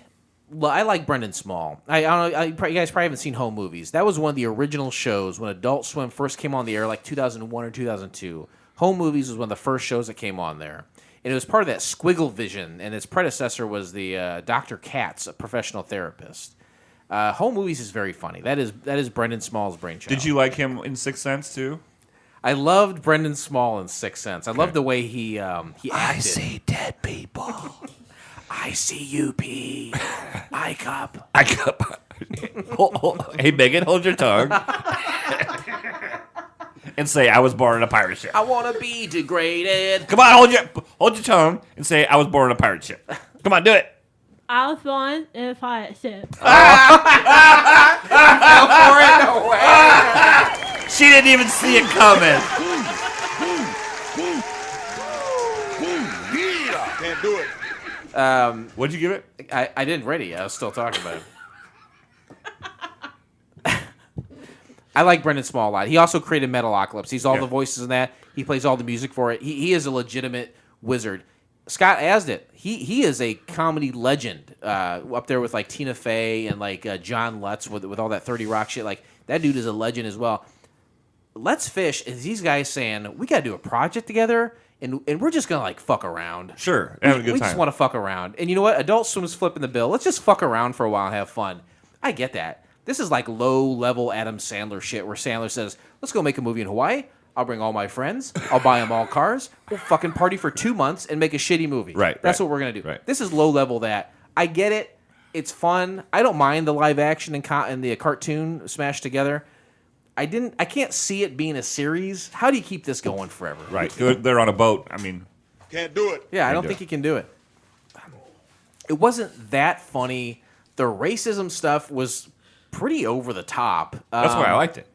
like Brendan Small. I don't know. You guys probably haven't seen Home Movies. That was one of the original shows when Adult Swim first came on the air, like 2001 or 2002. Home Movies was one of the first shows that came on there. And it was part of that Squiggle Vision, and its predecessor was the Dr. Katz, a professional therapist. Home Movies is very funny. That is Brendan Small's brainchild. Did you like him in Sixth Sense, too? I loved Brendan Small in Sixth Sense. I loved the way he acted. I see dead people. I see you pee. I cup. Hey, Megan, hold your tongue. And say, I was born in a pirate ship. I want to be degraded. Come on, hold your tongue and say, I was born in a pirate ship. Come on, do it. I was born in a pirate ship. She didn't even see it coming. Can't do it. What'd you give it? I didn't ready. I was still talking about it. I like Brendan Small a lot. He also created Metalocalypse. He's all the voices in that. He plays all the music for it. He is a legitimate wizard. Scott Astin, he is a comedy legend up there with like Tina Fey and like John Lutz with all that 30 Rock shit. Like that dude is a legend as well. Let's Fish is these guys saying we got to do a project together and we're just gonna like fuck around. Sure, have a good we time. just want to fuck around. And you know what? Adult Swim's flipping the bill. Let's just fuck around for a while and have fun. I get that. This is like low-level Adam Sandler shit where Sandler says, let's go make a movie in Hawaii. I'll bring all my friends. I'll buy them all cars. We'll fucking party for 2 months and make a shitty movie. Right. That's what we're going to do. Right. This is low-level that. I get it. It's fun. I don't mind the live action and the cartoon smashed together. I can't see it being a series. How do you keep this going forever? Right. They're on a boat. I mean. Can't do it. Yeah, I don't think you can do it. It wasn't that funny. The racism stuff was pretty over the top. That's why I liked it.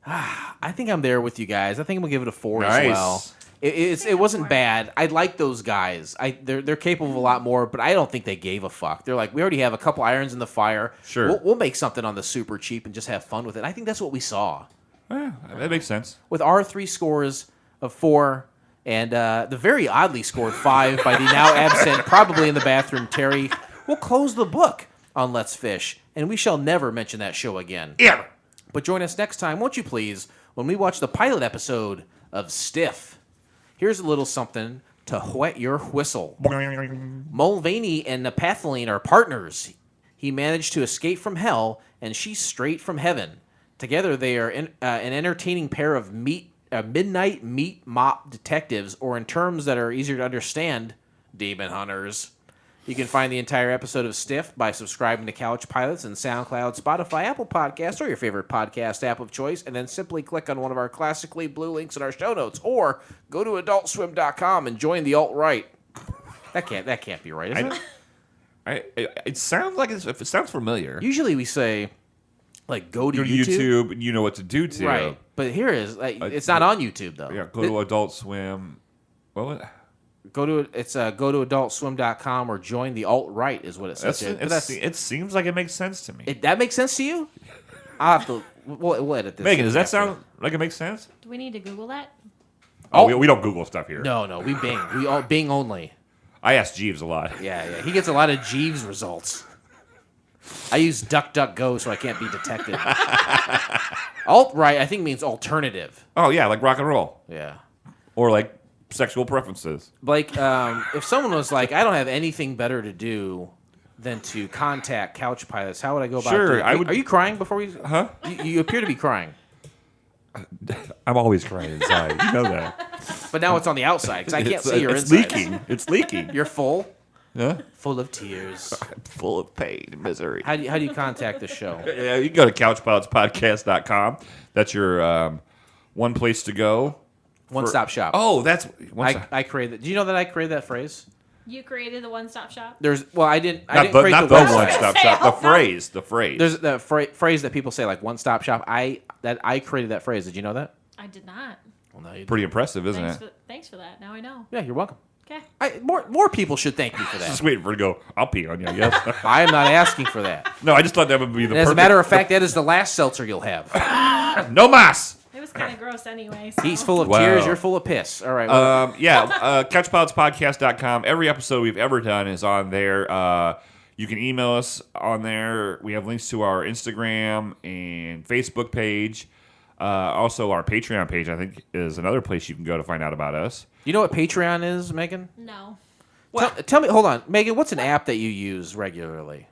I think I'm there with you guys. I think I'm gonna give it a 4 Nice. as well. It wasn't bad. I like those guys. They're capable of a lot more, but I don't think they gave a fuck. They're like, we already have a couple irons in the fire. Sure. We'll make something on the super cheap and just have fun with it. I think that's what we saw. That makes sense. With our 3 scores of 4 and the very oddly scored 5 by the now absent, probably in the bathroom, Terry, we'll close the book on Let's Fish, and we shall never mention that show again. Yeah. But join us next time, won't you please, when we watch the pilot episode of Stiff. Here's a little something to whet your whistle. Mulvaney and Napathaline are partners. He managed to escape from hell, and she's straight from heaven. Together, they are an entertaining pair of midnight meat mop detectives, or in terms that are easier to understand, demon hunters. You can find the entire episode of Stiff by subscribing to Couch Pilots and SoundCloud, Spotify, Apple Podcasts, or your favorite podcast app of choice, and then simply click on one of our classically blue links in our show notes, or go to AdultSwim.com and join the alt-right. That can't be right, is it? It sounds like it sounds familiar. Usually we say, like, go to Go to YouTube. YouTube, you know what to do to. Right. But here is, like, it's not on YouTube, though. Yeah, go to Adult Swim. What? Go to adultswim.com or join the alt-right is what it says. It seems like it makes sense to me. That makes sense to you? I'll have to... We'll edit this. Megan, does that sound like it makes sense? Do we need to Google that? Oh, we don't Google stuff here. No, we Bing. We all Bing only. I ask Jeeves a lot. Yeah. He gets a lot of Jeeves results. I use DuckDuckGo so I can't be detected. Alt-right, I think, means alternative. Oh, yeah, like rock and roll. Yeah. Or like sexual preferences. Like, if someone was like, I don't have anything better to do than to contact Couch Pilots, how would I go about Sure, doing it? I would... Are you crying before we... Huh? You appear to be crying. I'm always crying inside. You know that. But now it's on the outside, because I can't see your it's insides. leaking. It's leaking. You're full? Huh? Full of tears. I'm full of pain and misery. How do you contact the show? Yeah, you can go to couchpilotspodcast.com. That's your one place to go. One-stop shop. Oh, that's... I created... Do you know that I created that phrase? You created the one-stop shop? I didn't Not create the the website. one-stop shop. The phrase. The phrase. There's the phrase that people say, like, one-stop shop. I created that phrase. Did you know that? I did not. Well, no, you Pretty impressive, isn't it? Thanks for that. Now I know. Yeah, you're welcome. Okay. More people should thank me for that. Just waiting for it to go, I'll pee on you, I guess. I am not asking for that. No, I just thought that would be the And as a perfect... matter of fact, that is the last seltzer you'll have. No mas! It was kind of gross anyway. So. He's full of Wow. tears. You're full of piss. All right. Well, Couchpilotspodcast.com. Every episode we've ever done is on there. You can email us on there. We have links to our Instagram and Facebook page. Also, our Patreon page, I think, is another place you can go to find out about us. you know what Patreon is, Megan? No. Tell me. Hold on, Megan. What's an app that you use regularly?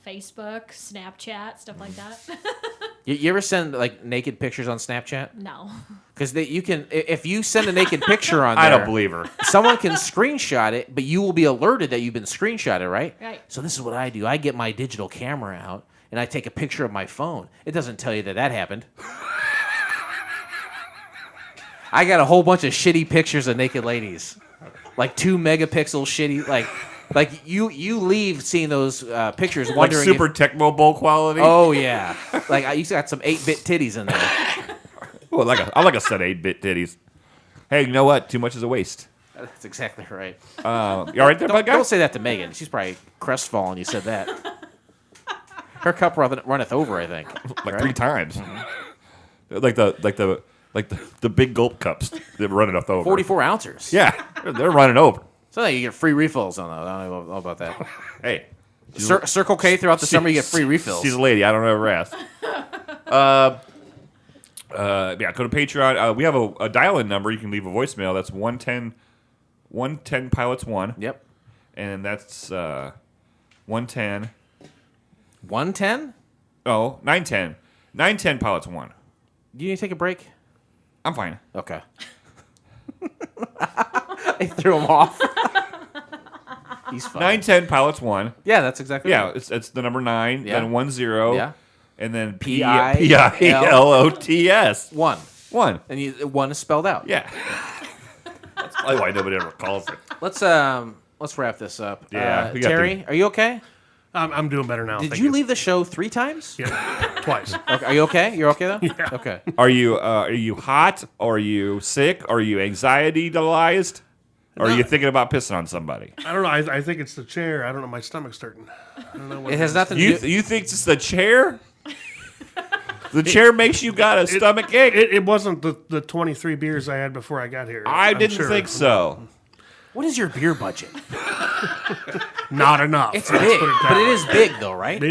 Facebook, Snapchat, stuff like that. You ever send like naked pictures on Snapchat? No. Because you can, if you send a naked picture on there, I don't believe her. someone can screenshot it, but you will be alerted that you've been screenshotted, right? Right. So this is what I do. I get my digital camera out, and I take a picture of my phone. It doesn't tell you that happened. I got a whole bunch of shitty pictures of naked ladies. Like 2 megapixel shitty, like you leave seeing those pictures Like wondering super Tecmo Bowl quality? Oh, yeah. Like, you got some 8-bit titties in there. Oh, I like a set of 8-bit titties. Hey, you know what? Too much is a waste. That's exactly right. You all right there, bud guy? Don't say that to Megan. She's probably crestfallen you said that. Her cup runneth over, I think. Like right? 3 times. Like the big gulp cups that run enough over. 44 ounces. Yeah, they're running over. So that you get free refills on those. I don't know about that. Hey. Circle K throughout the summer, you get free refills. She's a lady. I don't ever ask. Go to Patreon. We have a dial-in number. You can leave a voicemail. That's 110 Pilots 1. Yep. And that's 110. 110? Oh, 910. 910 Pilots 1. Do you need to take a break? I'm fine. Okay. I threw him off. He's fine. 910 Pilots 1. Yeah, that's exactly Yeah, right. it's the number 9, Yeah. then 10, Yeah. and then P-I-L-O-T-S. Pilots. 1. And 1 is spelled out. Yeah. That's probably why nobody ever calls it. Let's wrap this up. Yeah, we got Terry, are you okay? I'm doing better now. Did thank you leave the show 3 times? Yeah, twice. Okay, are you okay? You're okay though? Yeah. Okay. Are you hot? Are you sick? Are you anxiety-dealized? Or are you thinking about pissing on somebody? I don't know. I think it's the chair. I don't know. My stomach's starting. I don't know what It has is. nothing to do. You think it's the chair? The chair makes you got a stomach ache? It wasn't the 23 beers I had before I got here. I I'm didn't sure. think so. What is your beer budget? Not enough. It's Let's big, put it that but it way. is big though, right?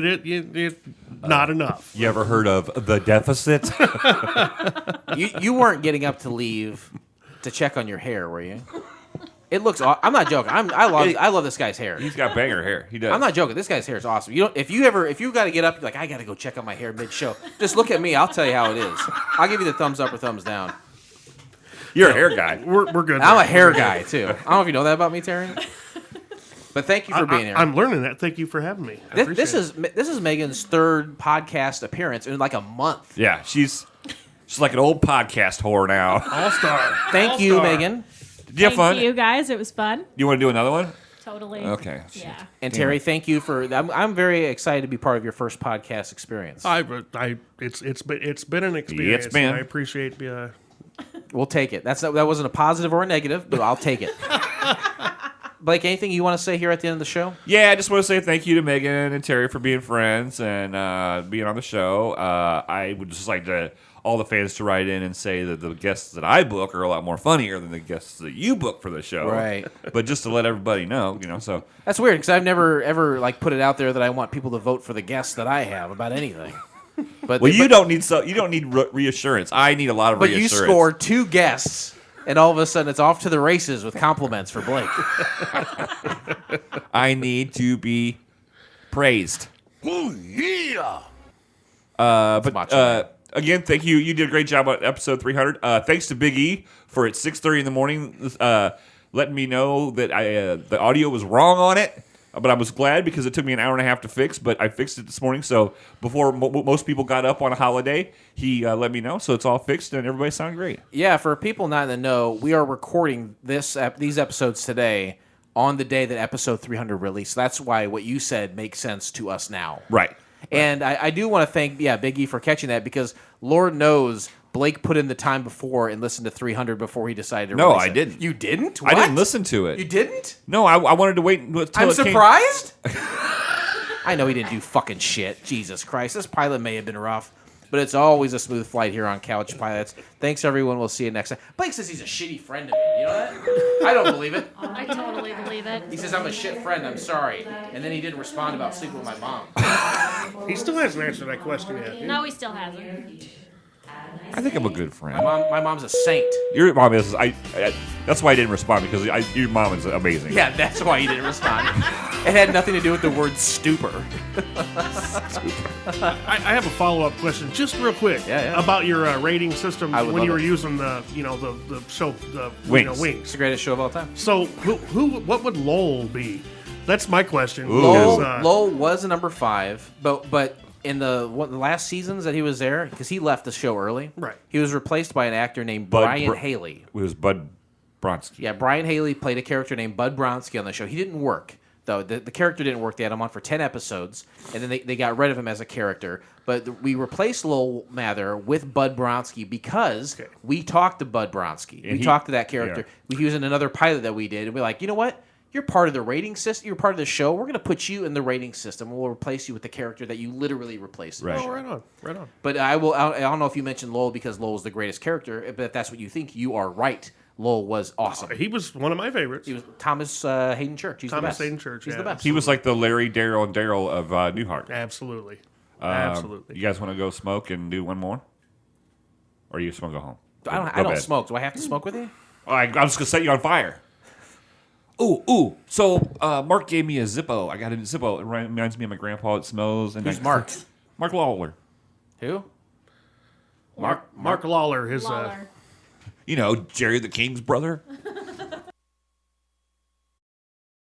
Not enough. You ever heard of the deficit? You weren't getting up to leave to check on your hair, were you? It looks. I'm not joking. I love this guy's hair. He's got banger hair. He does. I'm not joking. This guy's hair is awesome. If you got to get up, you're like, I got to go check on my hair mid-show. Just look at me. I'll tell you how it is. I'll give you the thumbs up or thumbs down. You're a hair guy. We're good. I'm there. a hair We're good. guy too. I don't know if you know that about me, Terry. But thank you for being here. I'm learning that. Thank you for having me. I This appreciate is Megan's 3rd podcast appearance in like a month. Yeah, she's like an old podcast whore now. All-star. Thank you, All-star. Megan. Did you have fun? Thank you guys. It was fun. You want to do another one? Totally. Okay. Yeah. And Terry, thank you for. I'm very excited to be part of your first podcast experience. It's been an experience. It's been. And I appreciate. We'll take it. That wasn't a positive or a negative, but I'll take it. Blake, anything you want to say here at the end of the show? Yeah, I just want to say thank you to Megan and Terry for being friends and being on the show. I would just like all the fans to write in and say that the guests that I book are a lot more funnier than the guests that you book for the show. Right. But just to let everybody know, so. That's weird because I've never ever put it out there that I want people to vote for the guests that I have about anything. But you don't need reassurance. I need a lot of reassurance. But you score 2 guests, and all of a sudden it's off to the races with compliments for Blake. I need to be praised. Oh, yeah. Again, thank you. You did a great job on episode 300. Thanks to Big E for at 6:30 in the morning letting me know that the audio was wrong on it. But I was glad because it took me an hour and a half to fix, but I fixed it this morning. So before most people got up on a holiday, he let me know. So it's all fixed and everybody sounded great. Yeah, for people not in the know, we are recording these episodes today on the day that episode 300 released. That's why what you said makes sense to us now. Right. And I do want to thank Big E for catching that because Lord knows Blake put in the time before and listened to 300 before he decided to release it. I didn't. You didn't? What? I didn't listen to it. You didn't? No, I wanted to wait until I'm it came. surprised? I know he didn't do fucking shit. Jesus Christ. This pilot may have been rough, but it's always a smooth flight here on Couch Pilots. Thanks, everyone. We'll see you next time. Blake says he's a shitty friend to me. You know that? I don't believe it. I totally believe it. He says I'm a shit friend. I'm sorry. And then he didn't respond about sleeping with my mom. He still hasn't answered that question yet. No, he still hasn't. I think I'm a good friend. My mom's a saint. Your mom is. That's why I didn't respond because your mom is amazing. Yeah, that's why he didn't respond. It had nothing to do with the word stupor. I have a follow-up question, just real quick, about your rating system when you were using the show Wings. Wings. It's the greatest show of all time. So what would Lowell be? That's my question. Lowell was a number 5, but in the last seasons that he was there, because he left the show early, right? He was replaced by an actor named Brian Haley. It was Bud Bronsky. Yeah, Brian Haley played a character named Bud Bronsky on the show. He didn't work, though. The character didn't work. They had him on for 10 episodes, and then they got rid of him as a character. But we replaced Lowell Mather with Bud Bronsky because we talked to Bud Bronsky. We talked to that character. Yeah. He was in another pilot that we did, and we're like, you know what? You're part of the rating system. You're part of the show. We're going to put you in the rating system. We'll replace you with the character that you literally replaced. Right. Oh, right on. But I don't know if you mentioned Lowell because Lowell was the greatest character. But if that's what you think, you are right. Lowell was awesome. He was one of my favorites. He was Thomas Hayden Church. He's the best. Hayden Church. He's the best. He was like the Larry, Daryl, and Daryl of Newhart. Absolutely. You guys want to go smoke and do one more, or you just want to go home? I don't smoke. Do I have to smoke with you? I'm just gonna set you on fire. Ooh. So Mark gave me a Zippo. I got a Zippo. It reminds me of my grandpa. It smells. And Who's Mark? Mark Lawler. Who? Mark Lawler. Lawler. Jerry the King's brother.